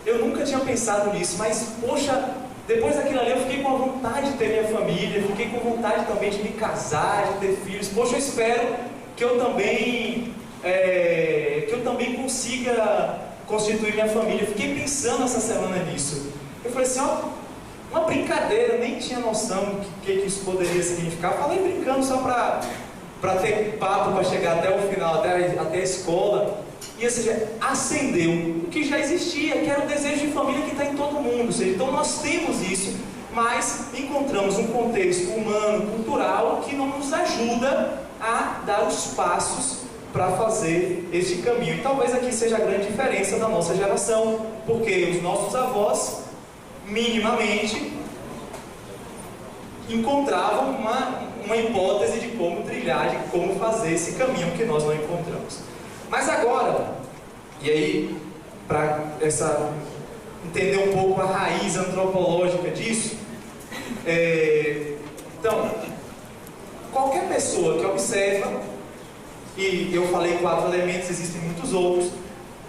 Eu nunca tinha pensado nisso, mas poxa, depois daquilo ali eu fiquei com a vontade de ter minha família, fiquei com vontade também de me casar, de ter filhos. Poxa, eu espero que eu também consiga constituir minha família. Eu fiquei pensando essa semana nisso. Eu falei assim, uma brincadeira, nem tinha noção do que isso poderia significar. Falei brincando só para ter papo, para chegar até o final, até a escola. E ou seja, acendeu o que já existia, que era o desejo de família que está em todo mundo. Ou seja, então nós temos isso, mas encontramos um contexto humano, cultural, que não nos ajuda a dar os passos para fazer este caminho. E talvez aqui seja a grande diferença da nossa geração, porque os nossos avós, minimamente, encontravam uma hipótese de como trilhar, de como fazer esse caminho que nós não encontramos. Mas agora, e aí, para entender um pouco a raiz antropológica disso, então, qualquer pessoa que observa, e eu falei 4 elementos, existem muitos outros,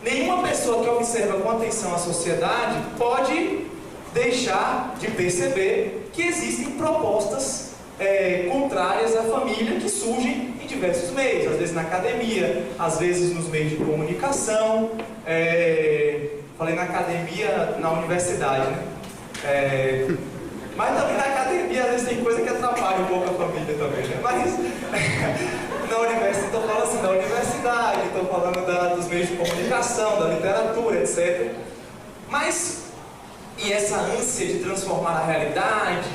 nenhuma pessoa que observa com atenção a sociedade pode deixar de perceber que existem propostas contrárias à família que surgem em diversos meios, às vezes na academia, às vezes nos meios de comunicação, falei na academia, na universidade, né? Mas também na academia às vezes tem coisa que atrapalha um pouco a família também, né? Mas na universidade, estou falando assim, da universidade, estou falando dos meios de comunicação, da literatura, etc. Mas e essa ânsia de transformar a realidade,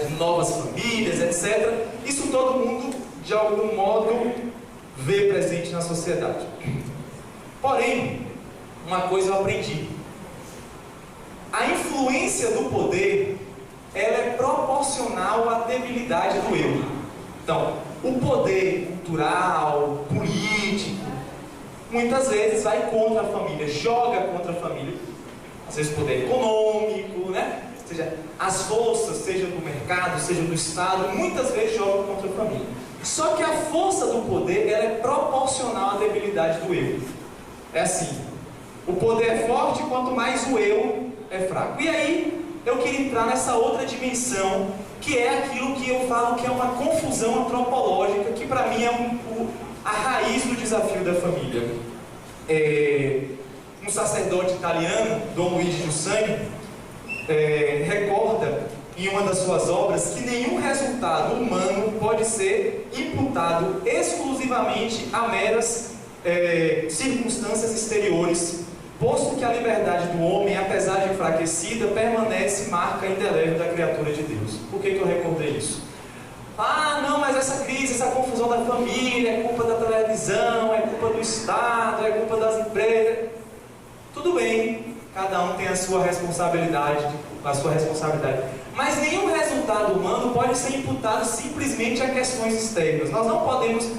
de novas famílias, etc., isso todo mundo, de algum modo, vê presente na sociedade. Porém, uma coisa eu aprendi. A influência do poder, ela é proporcional à debilidade do eu. Então, o poder cultural, político, muitas vezes vai contra a família, joga contra a família. Às vezes poder econômico, né? Ou seja, as forças, seja do mercado, seja do Estado, muitas vezes jogam contra a família. Só que a força do poder, ela é proporcional à debilidade do eu. É assim, o poder é forte quanto mais o eu é fraco. E aí, eu queria entrar nessa outra dimensão, que é aquilo que eu falo que é uma confusão antropológica, que para mim é a raiz do desafio da família. Um sacerdote italiano, Dom Luigi Giussani, recorda em uma das suas obras que nenhum resultado humano pode ser imputado exclusivamente a meras circunstâncias exteriores, posto que a liberdade do homem, apesar de enfraquecida, permanece marca indelével da criatura de Deus. Por que eu recordei isso? Não, mas essa crise, essa confusão da família, é culpa da televisão, é culpa do Estado, é culpa das empresas. Tudo bem, cada um tem a sua responsabilidade, mas nenhum resultado humano pode ser imputado simplesmente a questões externas. Nós não podemos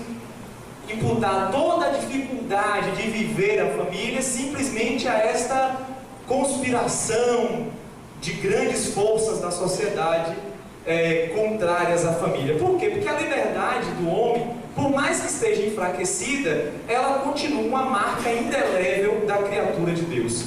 imputar toda a dificuldade de viver a família simplesmente a esta conspiração de grandes forças da sociedade contrárias à família. Por quê? Porque a liberdade do homem, por mais que esteja enfraquecida, ela continua uma marca indelével da criatura de Deus.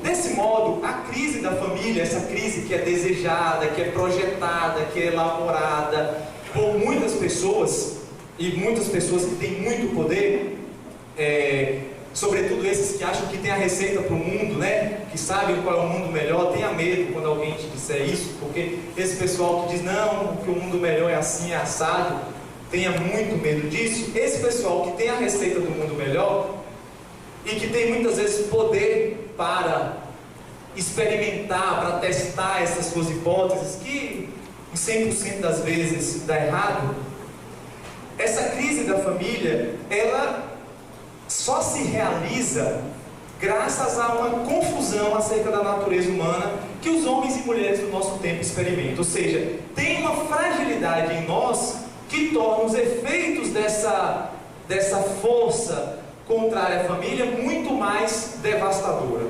Desse modo, a crise da família, essa crise que é desejada, que é projetada, que é elaborada por muitas pessoas, e muitas pessoas que têm muito poder, sobretudo esses que acham que tem a receita para o mundo, né? Que sabem qual é o mundo melhor. Tenha medo quando alguém te disser isso, porque esse pessoal que diz, não, que o mundo melhor é assim, é assado, tenha muito medo disso. Esse pessoal que tem a receita do mundo melhor e que tem muitas vezes poder para experimentar, para testar essas suas hipóteses, que em 100% das vezes dá errado, essa crise da família, ela só se realiza graças a uma confusão acerca da natureza humana que os homens e mulheres do nosso tempo experimentam. Ou seja, tem uma fragilidade em nós que torna os efeitos dessa força contrária à família muito mais devastadora.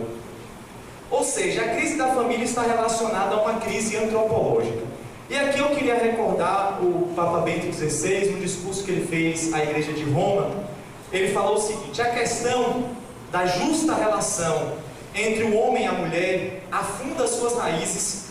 Ou seja, a crise da família está relacionada a uma crise antropológica. E aqui eu queria recordar o Papa Bento XVI, no discurso que ele fez à Igreja de Roma. Ele falou o seguinte: a questão da justa relação entre o homem e a mulher afunda suas raízes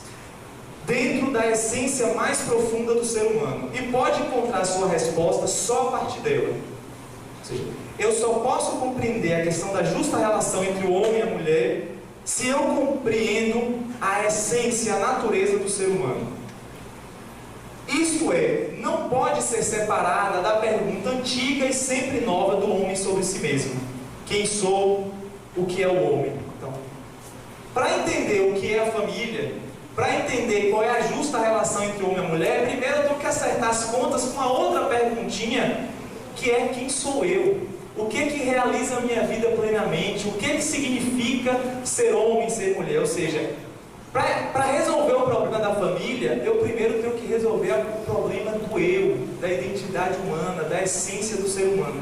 dentro da essência mais profunda do ser humano e pode encontrar sua resposta só a partir dela. Ou seja, eu só posso compreender a questão da justa relação entre o homem e a mulher se eu compreendo a essência, a natureza do ser humano. Isto é, não pode ser separada da pergunta antiga e sempre nova do homem sobre si mesmo: quem sou? O que é o homem? Então, para entender o que é a família, para entender qual é a justa relação entre o homem e a mulher, primeiro eu tenho que acertar as contas com uma outra perguntinha, que é: quem sou eu? O que realiza a minha vida plenamente? O que significa ser homem, ser mulher? Ou seja, para resolver o problema da família, eu primeiro tenho que resolver o problema do eu, da identidade humana, da essência do ser humano.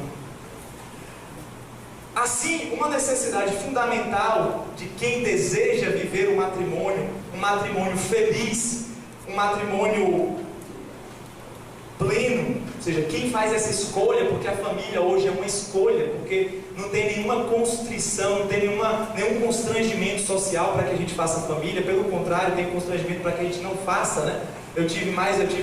Assim, uma necessidade fundamental de quem deseja viver um matrimônio feliz, um matrimônio pleno, ou seja, quem faz essa escolha, porque a família hoje é uma escolha, porque não tem nenhuma constrição, não tem nenhum constrangimento social para que a gente faça família, pelo contrário, tem constrangimento para que a gente não faça, né? Eu tive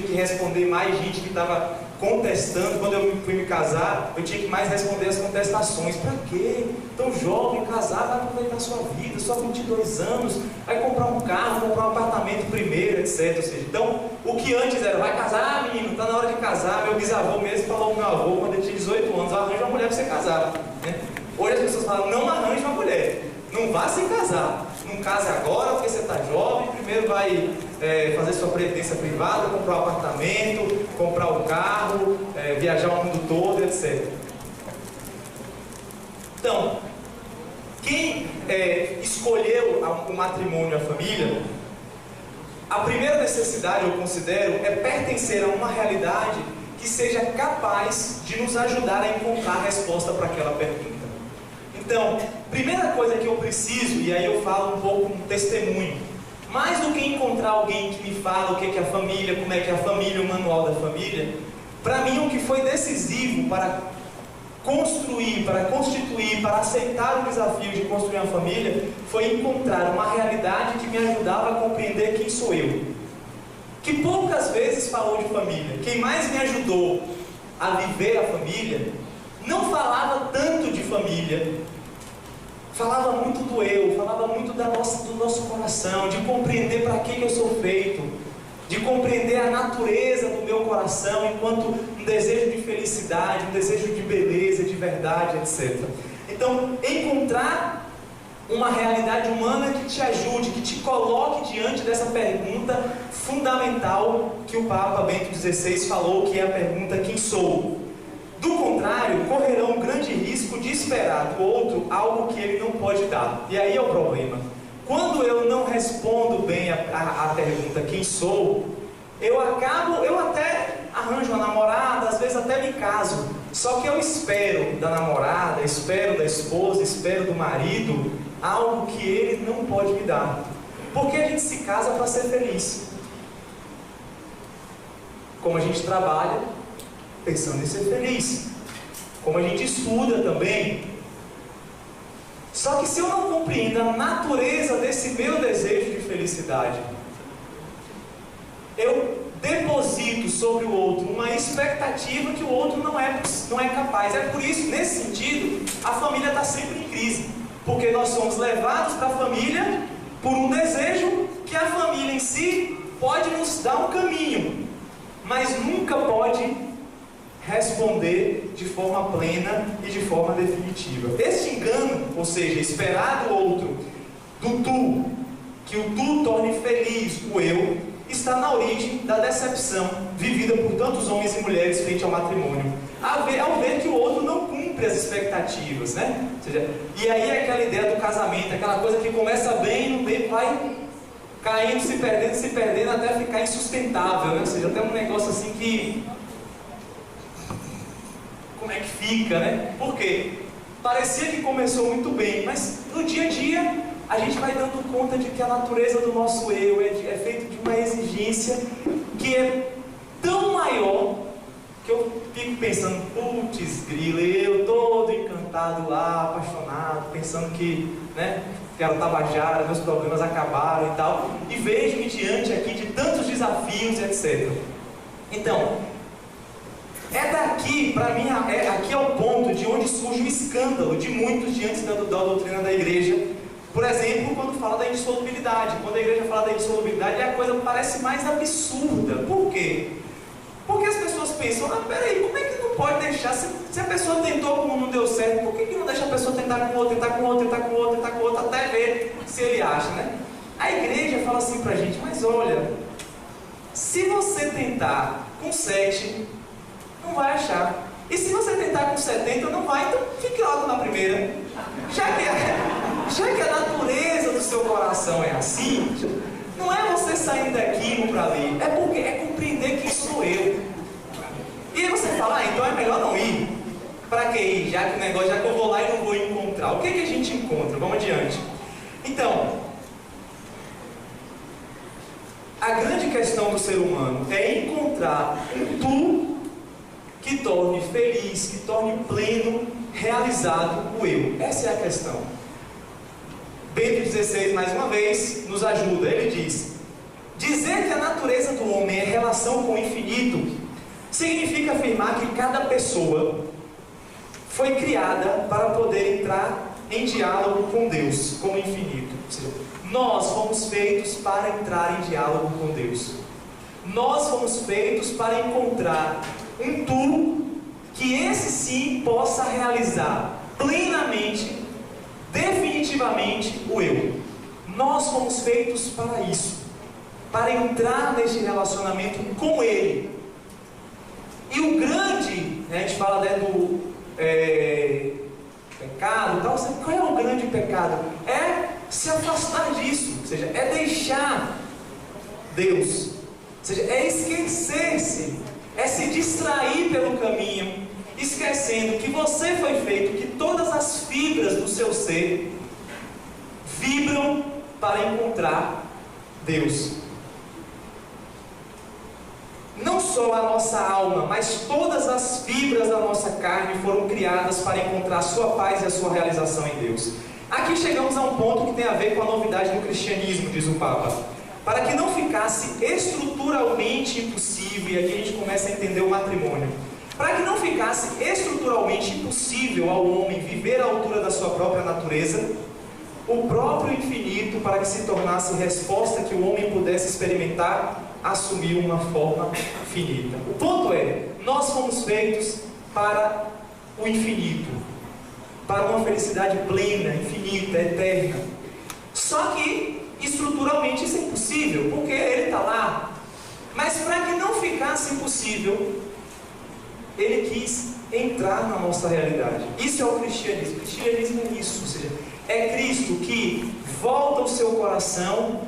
que responder mais gente que estava contestando. Quando eu fui me casar, eu tinha que mais responder as contestações. Para quê? Tão jovem, casar, vai aproveitar a sua vida, só 22 anos, vai comprar um carro, comprar um apartamento primeiro, etc. Ou seja, então, o que antes era, vai casar, menino, está na hora de casar. Meu bisavô mesmo falou para o meu avô, quando ele tinha 18 anos, arranja uma mulher para você casar, né? Hoje as pessoas falam, não arranje uma mulher, não vá se casar, não case agora porque você está jovem, primeiro vai fazer sua previdência privada, comprar um apartamento, comprar um carro, viajar o mundo todo, etc. Então, quem escolheu o matrimônio e a família, a primeira necessidade, eu considero, é pertencer a uma realidade que seja capaz de nos ajudar a encontrar a resposta para aquela pergunta. Então, primeira coisa que eu preciso, e aí eu falo um pouco um testemunho, mais do que encontrar alguém que me fala o que é a família, como é que é a família, o manual da família, para mim o que foi decisivo para construir, para constituir, para aceitar o desafio de construir uma família, foi encontrar uma realidade que me ajudava a compreender quem sou eu. Que poucas vezes falou de família. Quem mais me ajudou a viver a família, não falava tanto de família, falava muito do eu, falava muito do nosso coração, de compreender para que eu sou feito, de compreender a natureza do meu coração enquanto um desejo de felicidade, um desejo de beleza, de verdade, etc. Então, encontrar uma realidade humana que te ajude, que te coloque diante dessa pergunta fundamental que o Papa Bento XVI falou, que é a pergunta: quem sou? Do contrário, correrão um grande risco de esperar do outro algo que ele não pode dar. E aí é o problema. Quando eu não respondo bem a pergunta quem sou, eu até arranjo uma namorada, às vezes até me caso. Só que eu espero da namorada, espero da esposa, espero do marido algo que ele não pode me dar. Porque a gente se casa para ser feliz. Como a gente trabalha, pensando em ser feliz, como a gente estuda também. Só que se eu não compreendo a natureza desse meu desejo de felicidade, eu deposito sobre o outro, uma expectativa que o outro não é capaz. É por isso, nesse sentido, a família está sempre em crise, porque nós somos levados para a família por um desejo que a família em si pode nos dar um caminho, mas nunca pode responder de forma plena e de forma definitiva. Este engano, ou seja, esperar do outro, do tu, que o tu torne feliz o eu, está na origem da decepção vivida por tantos homens e mulheres frente ao matrimônio, ao ver que o outro não cumpre as expectativas, né? Ou seja, e aí é aquela ideia do casamento, aquela coisa que começa bem e no meio vai caindo, se perdendo até ficar insustentável, né? Ou seja, até um negócio assim que... como é que fica, né? Por quê? Parecia que começou muito bem, mas no dia a dia a gente vai dando conta de que a natureza do nosso eu é feita de uma exigência que é tão maior que eu fico pensando, putz, grila, eu todo encantado lá, apaixonado, pensando que, né, quero tabajara, meus problemas acabaram e tal, e vejo-me diante aqui de tantos desafios, etc. Então, é daqui, para mim, aqui é o ponto de onde surge o escândalo de muitos diante da doutrina da igreja. Por exemplo, quando fala da indissolubilidade, quando a igreja fala da indissolubilidade, a coisa parece mais absurda. Por quê? Porque as pessoas pensam, peraí, como é que não pode deixar? Se a pessoa tentou como não deu certo, por que não deixa a pessoa tentar com outro, tentar com outro, tentar com outro, tentar com outro, até ver se ele acha, né? A igreja fala assim pra gente, mas olha, se você tentar com 7, não vai achar. E se você tentar com 70, não vai, então fique logo na primeira. Já que a natureza do seu coração é assim, não é você sair daqui e ir para ali, é compreender que sou eu. E aí você fala, então é melhor não ir. Para que ir? Já que eu vou lá e não vou encontrar. O que a gente encontra? Vamos adiante. Então, a grande questão do ser humano é encontrar um tu que torne feliz, que torne pleno, realizado o eu. Essa é a questão. Bento XVI, mais uma vez, nos ajuda. Ele diz: dizer que a natureza do homem é relação com o infinito significa afirmar que cada pessoa foi criada para poder entrar em diálogo com Deus, com o infinito. Ou seja, nós fomos feitos para entrar em diálogo com Deus. Nós fomos feitos para encontrar um tu que esse sim possa realizar plenamente, definitivamente o eu. Nós fomos feitos para isso, para entrar neste relacionamento com Ele. E o grande, a gente fala do pecado e tal, qual é o grande pecado? É se afastar disso, ou seja, é deixar Deus, ou seja, é esquecer-se, é se distrair pelo caminho, esquecendo que você foi feito, que todas as fibras do seu ser vibram para encontrar Deus. Não só a nossa alma, mas todas as fibras da nossa carne foram criadas para encontrar a sua paz e a sua realização em Deus. Aqui chegamos a um ponto que tem a ver com a novidade do cristianismo, diz o Papa. Para que não ficasse estruturalmente impossível, e aqui a gente começa a entender o matrimônio, para que não ficasse estruturalmente impossível ao homem viver à altura da sua própria natureza, o próprio infinito, para que se tornasse resposta que o homem pudesse experimentar, assumiu uma forma finita. O ponto é, nós fomos feitos para o infinito, para uma felicidade plena, infinita, eterna. Só que estruturalmente isso é impossível, porque ele está lá. Mas para que não ficasse impossível, ele quis entrar na nossa realidade. Isso é o cristianismo. O cristianismo é isso, ou seja, é Cristo que volta o seu coração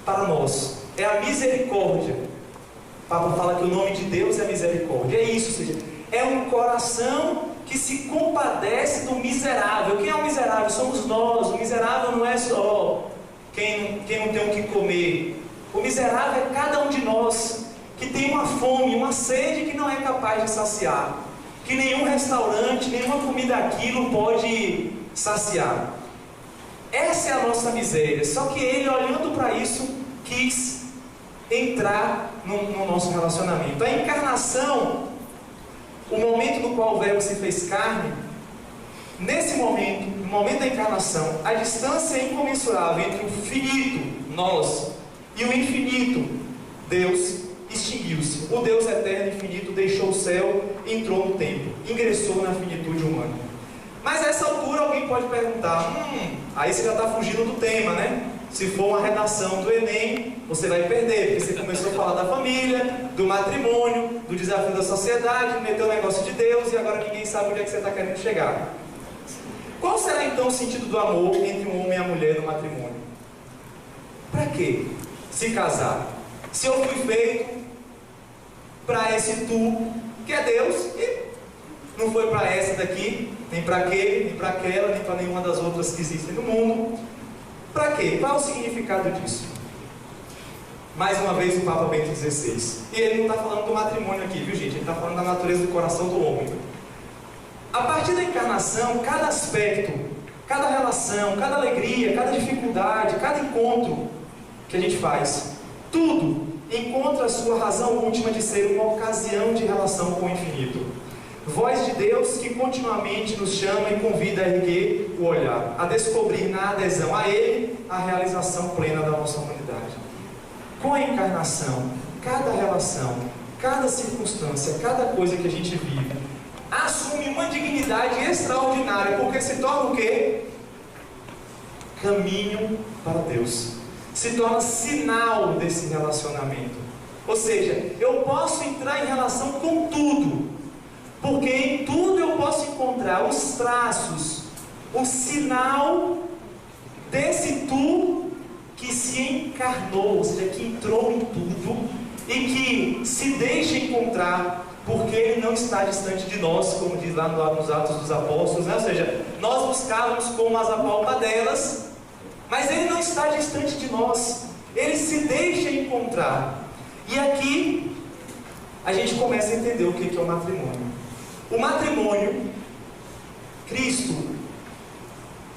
para nós. É a misericórdia. O Papa fala que o nome de Deus é misericórdia. É isso, ou seja, é um coração que se compadece do miserável. Quem é o miserável? Somos nós. O miserável não é só quem não tem o que comer. O miserável é cada um de nós que tem uma fome, uma sede que não é capaz de saciar, que nenhum restaurante, nenhuma comida aqui não pode saciar. Essa é a nossa miséria. Só que ele, olhando para isso, quis entrar no nosso relacionamento. A encarnação, o momento no qual o Verbo se fez carne, nesse momento, no momento da encarnação, a distância incomensurável entre o finito, nós, e o infinito, Deus, extinguiu-se. O Deus eterno e infinito deixou o céu, entrou no tempo, ingressou na finitude humana. Mas a essa altura alguém pode perguntar, aí você já está fugindo do tema, né? Se for uma redação do Enem, você vai perder, porque você começou a falar da família, do matrimônio, do desafio da sociedade, meteu o negócio de Deus e agora ninguém sabe onde é que você está querendo chegar. Qual será então o sentido do amor entre um homem e a mulher no matrimônio? Para quê? Se casar. Se eu fui feito para esse tu, que é Deus, e não foi para essa daqui, nem para aquele, nem para aquela, nem para nenhuma das outras que existem no mundo. Para quê? Qual é o significado disso? Mais uma vez o Papa Bento XVI. E ele não está falando do matrimônio aqui, viu gente? Ele está falando da natureza do coração do homem. A partir da encarnação, cada aspecto, cada relação, cada alegria, cada dificuldade, cada encontro que a gente faz, tudo encontra a sua razão última de ser uma ocasião de relação com o infinito. Voz de Deus que continuamente nos chama e convida a erguer o olhar, a descobrir na adesão a Ele a realização plena da nossa humanidade. Com a encarnação, cada relação, cada circunstância, cada coisa que a gente vive, assume uma dignidade extraordinária, porque se torna o quê? Caminho para Deus. Se torna sinal desse relacionamento. Ou seja, eu posso entrar em relação com tudo, porque em tudo eu posso encontrar os traços, o sinal desse tu que se encarnou, ou seja, que entrou em tudo e que se deixa encontrar, porque Ele não está distante de nós, como diz lá nos Atos dos Apóstolos, né? Ou seja, nós buscávamos como as apalpadelas, mas Ele não está distante de nós, Ele se deixa encontrar. E aqui a gente começa a entender o que é o matrimônio. O matrimônio, Cristo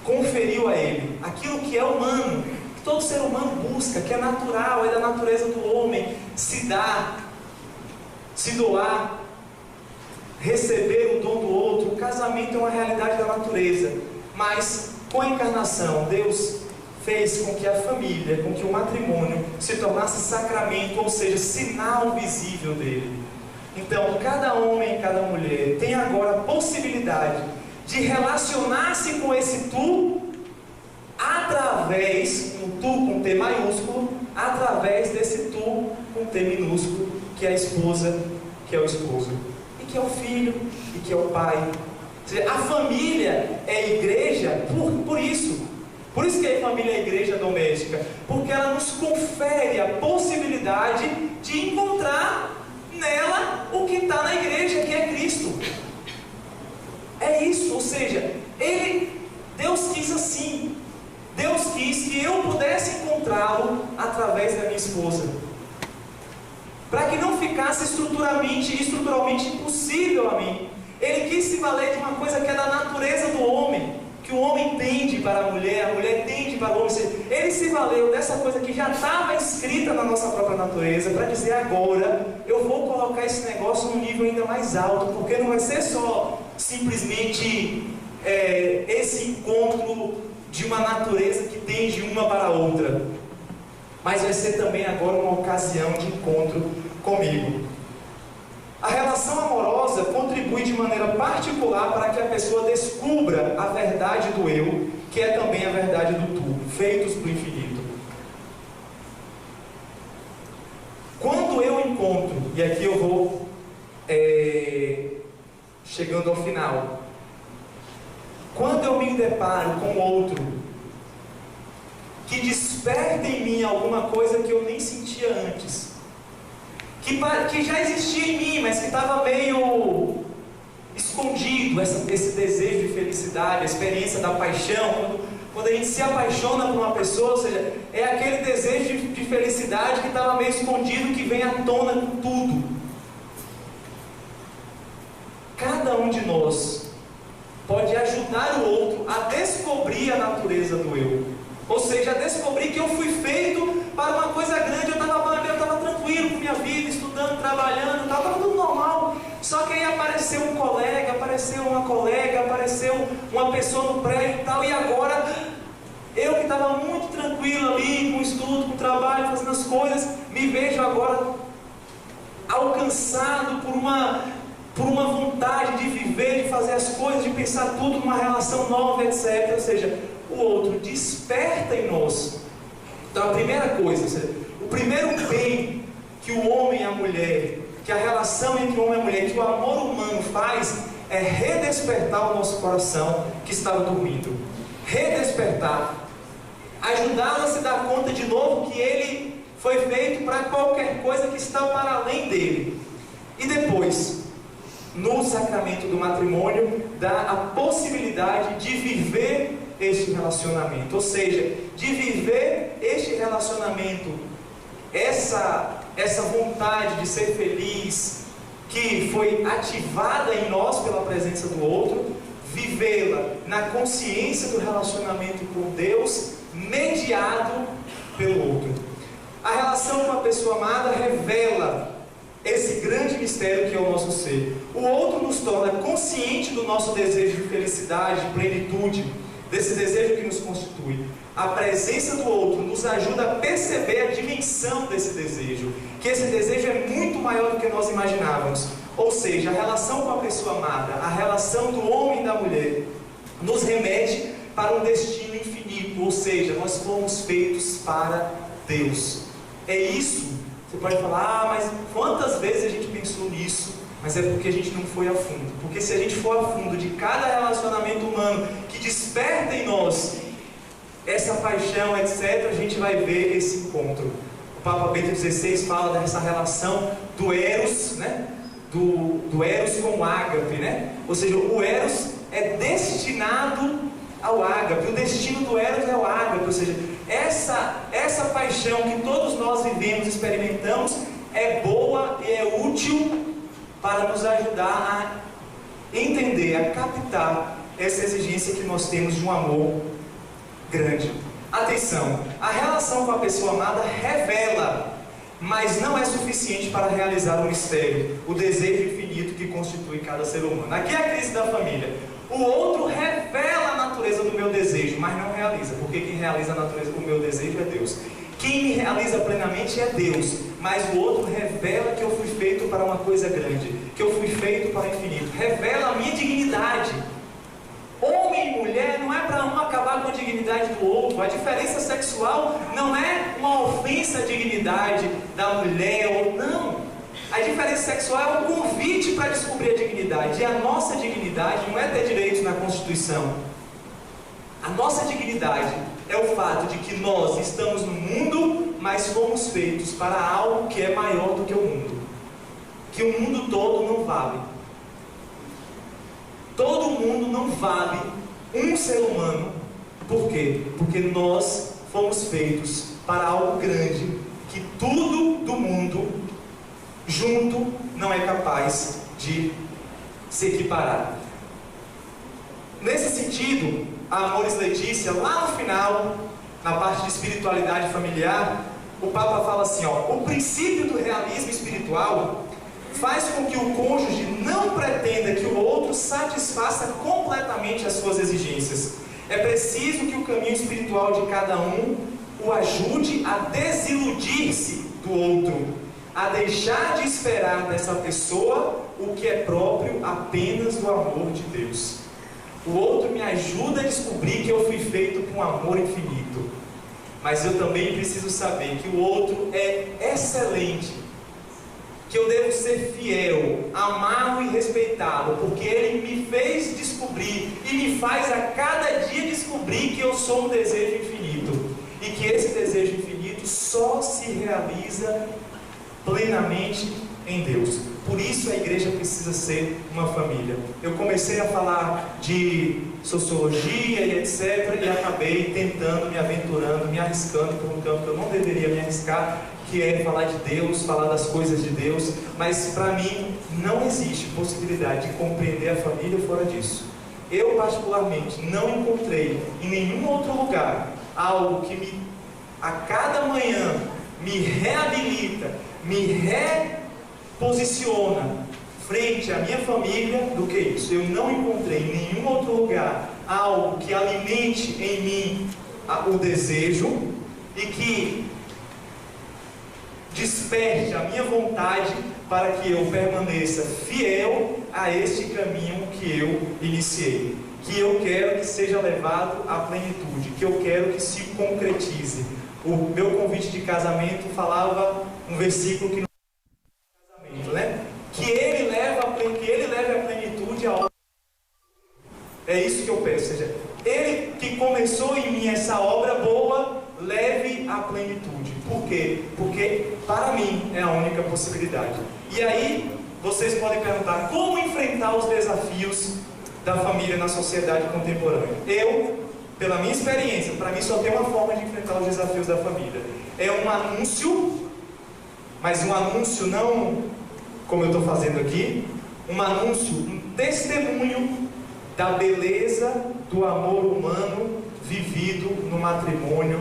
conferiu a Ele aquilo que é humano, que todo ser humano busca, que é natural, é da natureza do homem, se dar, se doar, receber o dom do outro. O casamento é uma realidade da natureza, mas com a encarnação, Deus fez com que a família, com que o matrimônio se tornasse sacramento, ou seja, sinal visível dele. Então, cada homem e cada mulher tem agora a possibilidade de relacionar-se com esse tu através, um tu com T maiúsculo, através desse tu com T minúsculo, que é a esposa, que é o esposo, e que é o filho, e que é o pai. Ou seja, a família é a igreja por isso. Por isso que a família é a igreja doméstica, porque ela nos confere a possibilidade de encontrar nela o que está na igreja, que é Cristo. É isso, ou seja, Deus quis assim. Deus quis que eu pudesse encontrá-lo através da minha esposa, para que não ficasse estruturalmente impossível a mim. Ele quis se valer de uma coisa que é da natureza do homem, que o homem tende para a mulher tende para o homem. Ele se valeu dessa coisa que já estava escrita na nossa própria natureza, para dizer agora, eu vou colocar esse negócio num nível ainda mais alto, porque não vai ser só simplesmente esse encontro de uma natureza que tende uma para a outra, mas vai ser também agora uma ocasião de encontro comigo. A relação amorosa contribui de maneira particular para que a pessoa descubra a verdade do eu, que é também a verdade do tu, feitos para o infinito. Quando eu encontro, e aqui eu vou chegando ao final, quando eu me deparo com outro que desperta em mim alguma coisa que eu nem sentia antes, que já existia em mim, mas que estava meio escondido, esse desejo de felicidade, a experiência da paixão. Quando a gente se apaixona por uma pessoa, ou seja, é aquele desejo de felicidade que estava meio escondido, que vem à tona com tudo. Cada um de nós pode ajudar o outro a descobrir a natureza do eu, ou seja, a descobrir que eu fui feito para uma coisa grande. Eu estava tranquilo, minha vida, estudando, trabalhando, estava tudo normal. Só que aí apareceu um colega, apareceu uma colega, apareceu uma pessoa no prédio e tal, e agora eu que estava muito tranquilo ali, com o estudo, com o trabalho, fazendo as coisas, me vejo agora alcançado por uma vontade de viver, de fazer as coisas, de pensar tudo numa relação nova, etc. Ou seja, o outro desperta em nós. Então a primeira coisa, ou seja, o primeiro bem que o homem e a mulher, que a relação entre o homem e a mulher, que o amor humano faz, é redespertar o nosso coração que estava dormindo. Redespertar. Ajudá-lo a se dar conta de novo que ele foi feito para qualquer coisa que está para além dele. E depois, no sacramento do matrimônio, dá a possibilidade de viver este relacionamento. Ou seja, de viver este relacionamento, essa vontade de ser feliz, que foi ativada em nós pela presença do outro, vivê-la na consciência do relacionamento com Deus, mediado pelo outro. A relação com a pessoa amada revela esse grande mistério que é o nosso ser. O outro nos torna consciente do nosso desejo de felicidade, de plenitude, desse desejo que nos constitui. A presença do outro nos ajuda a perceber a dimensão desse desejo, que esse desejo é muito maior do que nós imaginávamos. Ou seja, a relação com a pessoa amada, a relação do homem e da mulher, nos remete para um destino infinito, ou seja, nós fomos feitos para Deus. É isso. Você pode falar, mas quantas vezes a gente pensou nisso? Mas é porque a gente não foi a fundo. Porque se a gente for a fundo de cada relacionamento humano que desperta em nós essa paixão, etc., a gente vai ver esse encontro. O Papa Bento XVI fala dessa relação do Eros, né? Do Eros com o ágape, né? Ou seja, o Eros é destinado ao ágape, o destino do Eros é o ágape, ou seja, essa paixão que todos nós vivemos, experimentamos, é boa e é útil para nos ajudar a entender, a captar essa exigência que nós temos de um amor grande. Atenção, a relação com a pessoa amada revela, mas não é suficiente para realizar o mistério, o desejo infinito que constitui cada ser humano. Aqui é a crise da família. O outro revela a natureza do meu desejo, mas não realiza, porque quem realiza a natureza do meu desejo é Deus. Quem me realiza plenamente é Deus, mas o outro revela que eu fui feito para uma coisa grande, que eu fui feito para o infinito, revela a minha dignidade. Homem e mulher não é para um acabar com a dignidade do outro. A diferença sexual não é uma ofensa à dignidade da mulher ou não. A diferença sexual é um convite para descobrir a dignidade. E a nossa dignidade não é ter direitos na Constituição. A nossa dignidade é o fato de que nós estamos no mundo, mas fomos feitos para algo que é maior do que o mundo. Que o mundo todo não vale. Todo mundo não vale um ser humano. Por quê? Porque nós fomos feitos para algo grande, que tudo do mundo junto não é capaz de se equiparar. Nesse sentido, a Amoris Laetitia, lá no final, na parte de espiritualidade familiar, o Papa fala assim, ó: o princípio do realismo espiritual faz com que o cônjuge não pretenda que o outro satisfaça completamente as suas exigências. É preciso que o caminho espiritual de cada um o ajude a desiludir-se do outro, a deixar de esperar dessa pessoa o que é próprio apenas do amor de Deus. O outro me ajuda a descobrir que eu fui feito com amor infinito, mas eu também preciso saber que o outro é excelente, que eu devo ser fiel, amá-lo e respeitá-lo, porque ele me fez descobrir e me faz a cada dia descobrir que eu sou um desejo infinito, e que esse desejo infinito só se realiza plenamente em Deus. Por isso a igreja precisa ser uma família. Eu comecei a falar de sociologia e etc, e acabei tentando, me aventurando, me arriscando por um campo que eu não deveria me arriscar, que é falar de Deus, falar das coisas de Deus. Mas para mim não existe possibilidade de compreender a família fora disso. Eu particularmente não encontrei em nenhum outro lugar algo que a cada manhã me reabilita, me reposiciona frente à minha família do que isso. Eu não encontrei em nenhum outro lugar algo que alimente em mim o desejo e que desperte a minha vontade para que eu permaneça fiel a este caminho que eu iniciei, que eu quero que seja levado à plenitude, que eu quero que se concretize. O meu convite de casamento falava um versículo que não é casamento, né? Que ele leve à plenitude a obra. É isso que eu peço, ou seja, ele que começou em mim essa obra boa, leve à plenitude. Por quê? Porque para mim é a única possibilidade. E aí vocês podem perguntar: como enfrentar os desafios da família na sociedade contemporânea? Eu, pela minha experiência, para mim só tem uma forma de enfrentar os desafios da família. É um anúncio, mas um anúncio não como eu estou fazendo aqui, um anúncio, um testemunho da beleza do amor humano vivido no matrimônio,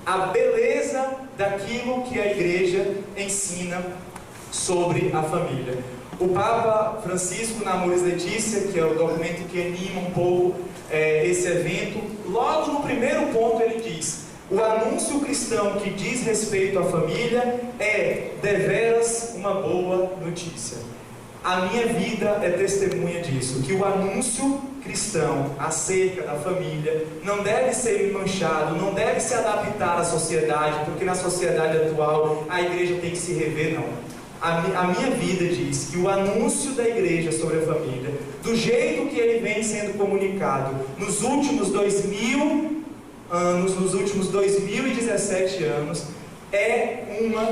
a beleza daquilo que a igreja ensina sobre a família. O Papa Francisco, na Amoris Laetitia, que é o documento que anima um pouco esse evento, logo no primeiro ponto ele diz: o anúncio cristão que diz respeito à família é deveras uma boa notícia. A minha vida é testemunha disso, que o anúncio cristão acerca da família não deve ser manchado, não deve se adaptar à sociedade, porque na sociedade atual a igreja tem que se rever, não. A minha vida diz que o anúncio da igreja sobre a família, do jeito que ele vem sendo comunicado nos últimos 2000 anos, nos últimos 2017 anos, é uma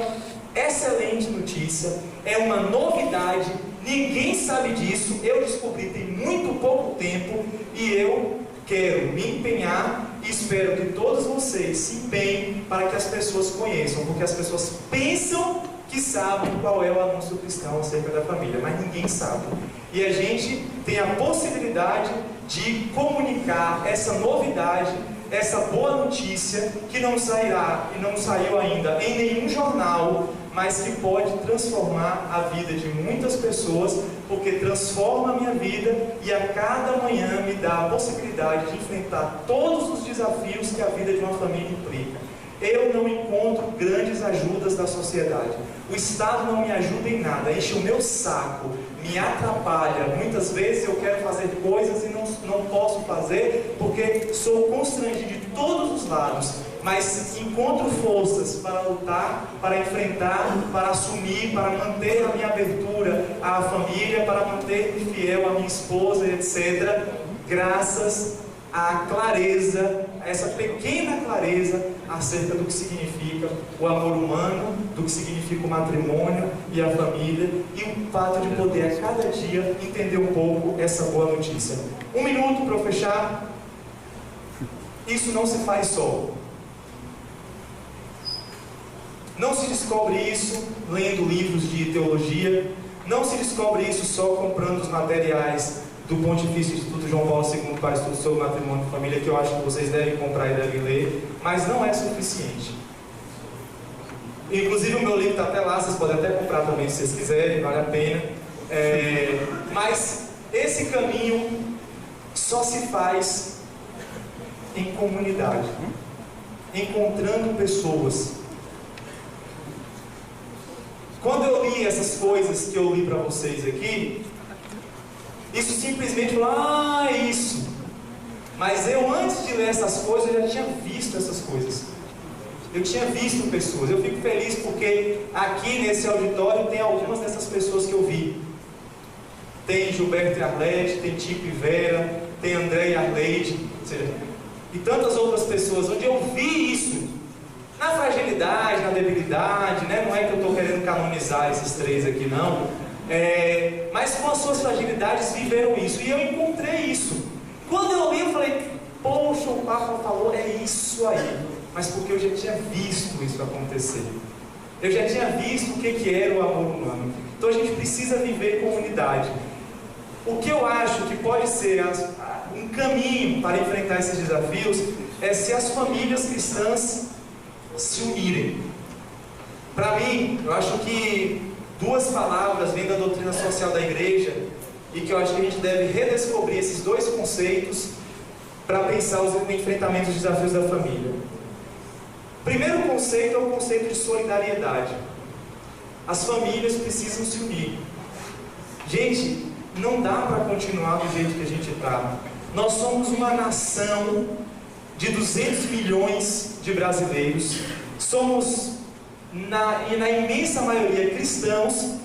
excelente notícia, é uma novidade, ninguém sabe disso, eu descobri tem muito pouco tempo e eu quero me empenhar e espero que todos vocês se empenhem para que as pessoas conheçam, porque as pessoas pensam que sabem qual é o anúncio cristão acerca da família, mas ninguém sabe. E a gente tem a possibilidade de comunicar essa novidade, essa boa notícia que não sairá e não saiu ainda em nenhum jornal, mas que pode transformar a vida de muitas pessoas, porque transforma a minha vida e a cada manhã me dá a possibilidade de enfrentar todos os desafios que a vida de uma família implica. Eu não encontro grandes ajudas da sociedade. O Estado não me ajuda em nada, enche o meu saco, me atrapalha. Muitas vezes eu quero fazer coisas e não posso fazer porque sou constrangido de todos os lados. Mas encontro forças para lutar, para enfrentar, para assumir, para manter a minha abertura à família, para manter-me fiel à minha esposa, etc. Graças à clareza, a essa pequena clareza acerca do que significa o amor humano, do que significa o matrimônio e a família, e o fato de poder a cada dia entender um pouco essa boa notícia. Um minuto para eu fechar. Isso não se faz só. Não se descobre isso lendo livros de teologia, não se descobre isso só comprando os materiais do Pontifício Instituto João Paulo II para estudo sobre matrimônio e família, que eu acho que vocês devem comprar e devem ler, mas não é suficiente. Inclusive o meu livro está até lá, vocês podem até comprar também se vocês quiserem, vale a pena. Mas esse caminho só se faz em comunidade, encontrando pessoas. Quando eu li essas coisas que eu li para vocês aqui, isso simplesmente falou, isso. Mas eu, antes de ler essas coisas, eu já tinha visto essas coisas. Eu tinha visto pessoas. Eu fico feliz porque aqui nesse auditório tem algumas dessas pessoas que eu vi. Tem Gilberto e Arlete, tem Tico e Vera, tem André e Arleide, e tantas outras pessoas, onde eu vi isso. Na fragilidade, na debilidade, né? Não é que eu estou querendo canonizar esses três aqui, não. Mas com as suas fragilidades viveram isso. E eu encontrei isso. Quando eu li, eu falei, poxa, o Papa falou, é isso aí. Mas porque eu já tinha visto isso acontecer. Eu já tinha visto o que era o amor humano. Então a gente precisa viver em comunidade. O que eu acho que pode ser um caminho para enfrentar esses desafios é se as famílias cristãs se unirem. Para mim, eu acho que duas palavras vêm da doutrina social da igreja e que eu acho que a gente deve redescobrir esses dois conceitos para pensar os enfrentamentos e desafios da família. O primeiro conceito é o conceito de solidariedade. As famílias precisam se unir. Gente, não dá para continuar do jeito que a gente está. Nós somos uma nação de 200 milhões de brasileiros. Somos, na imensa maioria, cristãos.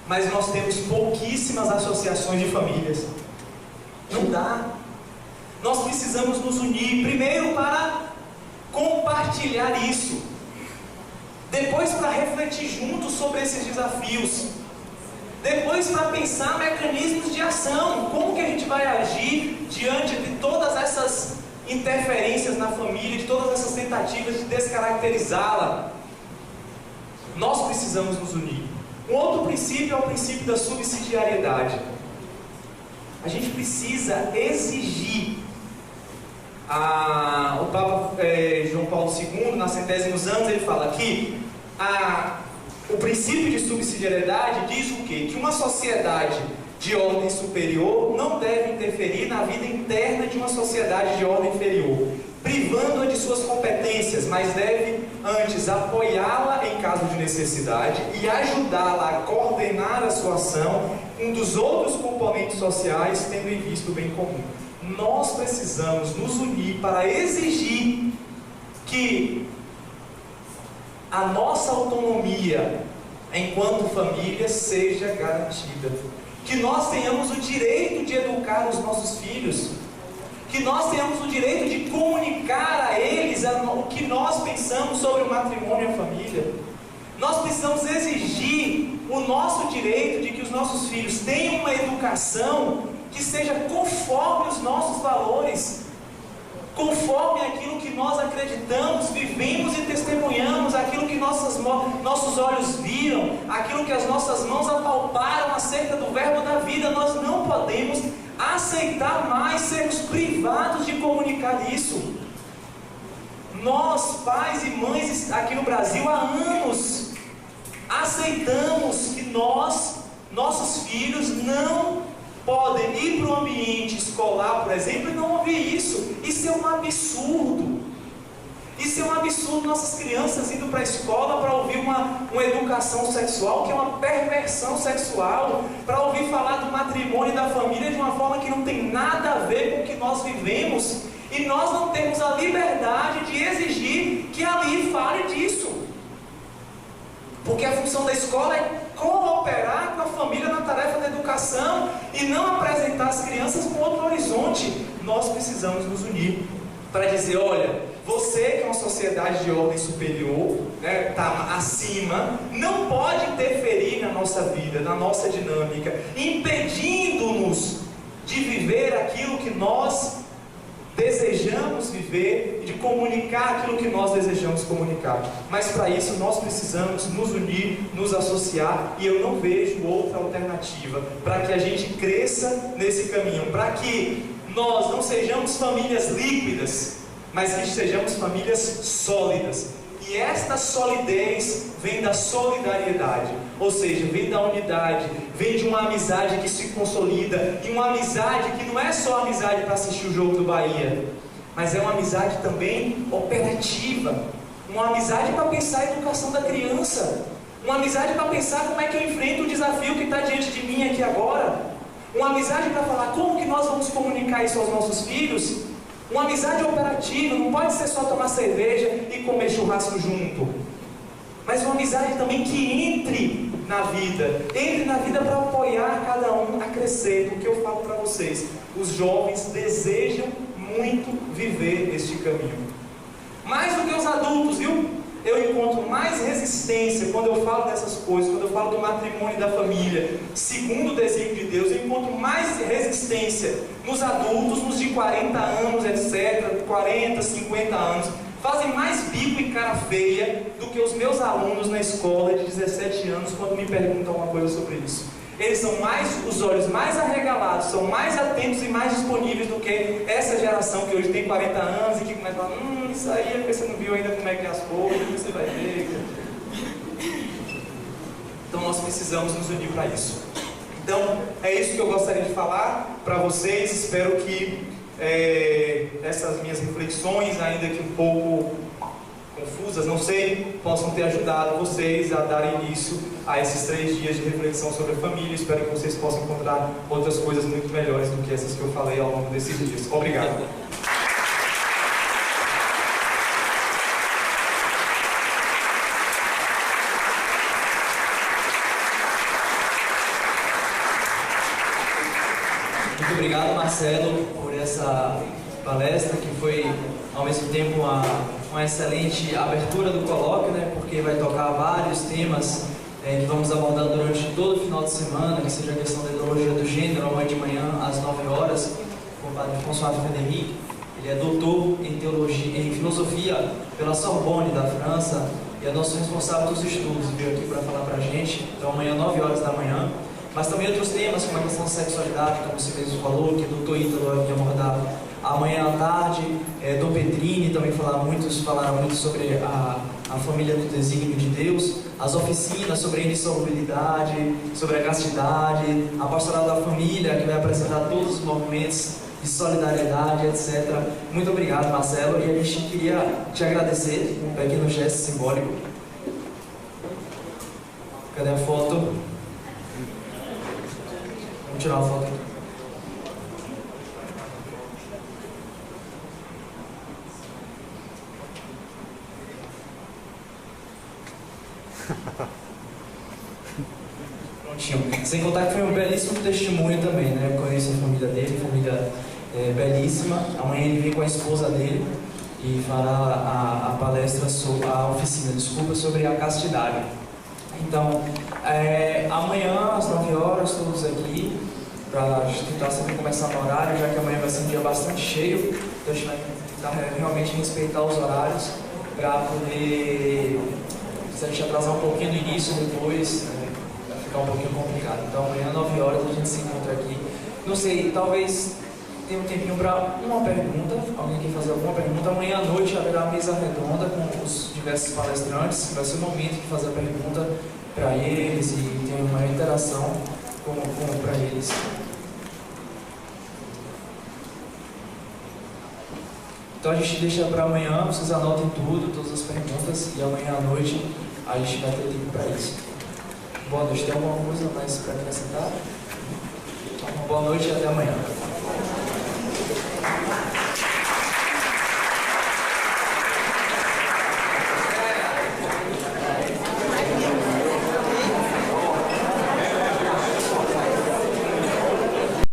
Mas nós temos pouquíssimas associações de famílias. Não dá. Nós precisamos nos unir, primeiro para compartilhar isso, depois para refletir juntos sobre esses desafios, depois para pensar mecanismos de ação, como que a gente vai agir diante de todas essas interferências na família, de todas essas tentativas de descaracterizá-la. Nós precisamos nos unir. Um outro princípio é o princípio da subsidiariedade. A gente precisa exigir. O Papa João Paulo II, na Centésimos Anos, ele fala que o princípio de subsidiariedade diz o quê? Que uma sociedade de ordem superior não deve interferir na vida interna de uma sociedade de ordem inferior, privando-a de suas competências, mas deve antes apoiá-la em caso de necessidade e ajudá-la a coordenar a sua ação, um dos outros componentes sociais, tendo em vista o bem comum. Nós precisamos nos unir para exigir que a nossa autonomia enquanto família seja garantida, que nós tenhamos o direito de educar os nossos filhos, que nós tenhamos o direito de comunicar a eles o que nós pensamos sobre o matrimônio e a família. Nós precisamos exigir o nosso direito de que os nossos filhos tenham uma educação que seja conforme os nossos valores, conforme aquilo que nós acreditamos, vivemos e testemunhamos, aquilo que nossos olhos viram, aquilo que as nossas mãos apalparam acerca do verbo da vida. Nós não podemos aceitar mais sermos privados de comunicar isso. Nós, pais e mães aqui no Brasil, há anos aceitamos que nossos filhos não podem ir para o ambiente escolar, por exemplo, e não ouvir isso. Isso é um absurdo. Isso é um absurdo, nossas crianças indo para a escola para ouvir uma educação sexual, que é uma perversão sexual, para ouvir falar do matrimônio e da família de uma forma que não tem nada a ver com o que nós vivemos, e nós não temos a liberdade de exigir que ali fale disso, porque a função da escola é cooperar com a família na tarefa da educação e não apresentar as crianças com outro horizonte. Nós precisamos nos unir para dizer: olha, você que é uma sociedade de ordem superior, está acima, não pode interferir na nossa vida, na nossa dinâmica, impedindo-nos de viver aquilo que nós desejamos viver e de comunicar aquilo que nós desejamos comunicar. Mas para isso nós precisamos nos unir, nos associar, e eu não vejo outra alternativa para que a gente cresça nesse caminho, para que nós não sejamos famílias líquidas, mas que sejamos famílias sólidas. E esta solidez vem da solidariedade, ou seja, vem da unidade, vem de uma amizade que se consolida, e uma amizade que não é só amizade para assistir o jogo do Bahia, mas é uma amizade também operativa, uma amizade para pensar a educação da criança, uma amizade para pensar como é que eu enfrento o desafio que está diante de mim aqui agora, uma amizade para falar como que nós vamos comunicar isso aos nossos filhos. Uma amizade operativa, não pode ser só tomar cerveja e comer churrasco junto, mas uma amizade também que entre na vida para apoiar cada um a crescer. Porque eu falo para vocês, os jovens desejam muito viver este caminho, mais do que os adultos, viu? Eu encontro mais resistência quando eu falo dessas coisas, quando eu falo do matrimônio e da família, segundo o desígnio de Deus. Eu encontro mais resistência nos adultos, nos de 40 anos, etc., 40, 50 anos, fazem mais bico e cara feia do que os meus alunos na escola de 17 anos, quando me perguntam uma coisa sobre isso. Eles são os olhos mais arregalados, são mais atentos e mais disponíveis do que essa geração que hoje tem 40 anos e que começa a falar, isso aí é porque você não viu ainda como é que é as coisas, você vai ver. Então nós precisamos nos unir para isso. Então é isso que eu gostaria de falar para vocês. Espero que essas minhas reflexões, ainda que um pouco confusas, não sei, possam ter ajudado vocês a dar início a esses 3 dias de reflexão sobre a família. Espero que vocês possam encontrar outras coisas muito melhores do que essas que eu falei ao longo desses dias. Obrigado. Muito obrigado, Marcelo, por essa palestra que foi ao mesmo tempo uma excelente abertura do colóquio, né? Porque vai tocar vários temas que vamos abordar durante todo o final de semana, que seja a questão da ideologia do gênero, amanhã de manhã às 9 horas, com o padre François Frederic. Ele é doutor em filosofia pela Sorbonne da França e é nosso responsável dos estudos, veio aqui para falar para a gente. Então amanhã 9 horas da manhã. Mas também outros temas, como a questão da sexualidade, como você mesmo falou, que o doutor Ítalo havia abordado amanhã à tarde. Dom Petrini também falaram muito sobre a família do desígnio de Deus. As oficinas sobre a indissolubilidade, sobre a castidade, a pastoral da família, que vai apresentar todos os movimentos de solidariedade, etc. Muito obrigado, Marcelo, e a gente queria te agradecer um pequeno gesto simbólico. Cadê a foto? Vamos tirar uma foto aqui. Prontinho. Sem contar que foi um belíssimo testemunho também, né? Eu conheço a família dele, família belíssima. Amanhã ele vem com a esposa dele e fará a palestra, a oficina, desculpa, sobre a castidade. Então, amanhã às 9 horas, todos aqui, para tentar sempre começar no horário, já que amanhã vai ser um dia bastante cheio, então a gente vai tentar realmente respeitar os horários para poder, se a gente atrasar um pouquinho no início, depois vai ficar um pouquinho complicado. Então amanhã às 9 horas a gente se encontra aqui. Não sei, talvez tenha um tempinho para uma pergunta, alguém quer fazer alguma pergunta. Amanhã à noite haverá uma mesa redonda com os diversos palestrantes, vai ser o momento de fazer a pergunta para eles e ter uma interação para eles. Então a gente deixa para amanhã, vocês anotem tudo, todas as perguntas, e amanhã à noite a gente vai ter tempo para isso. Boa noite. Tem alguma coisa mais para acrescentar? Boa noite e até amanhã.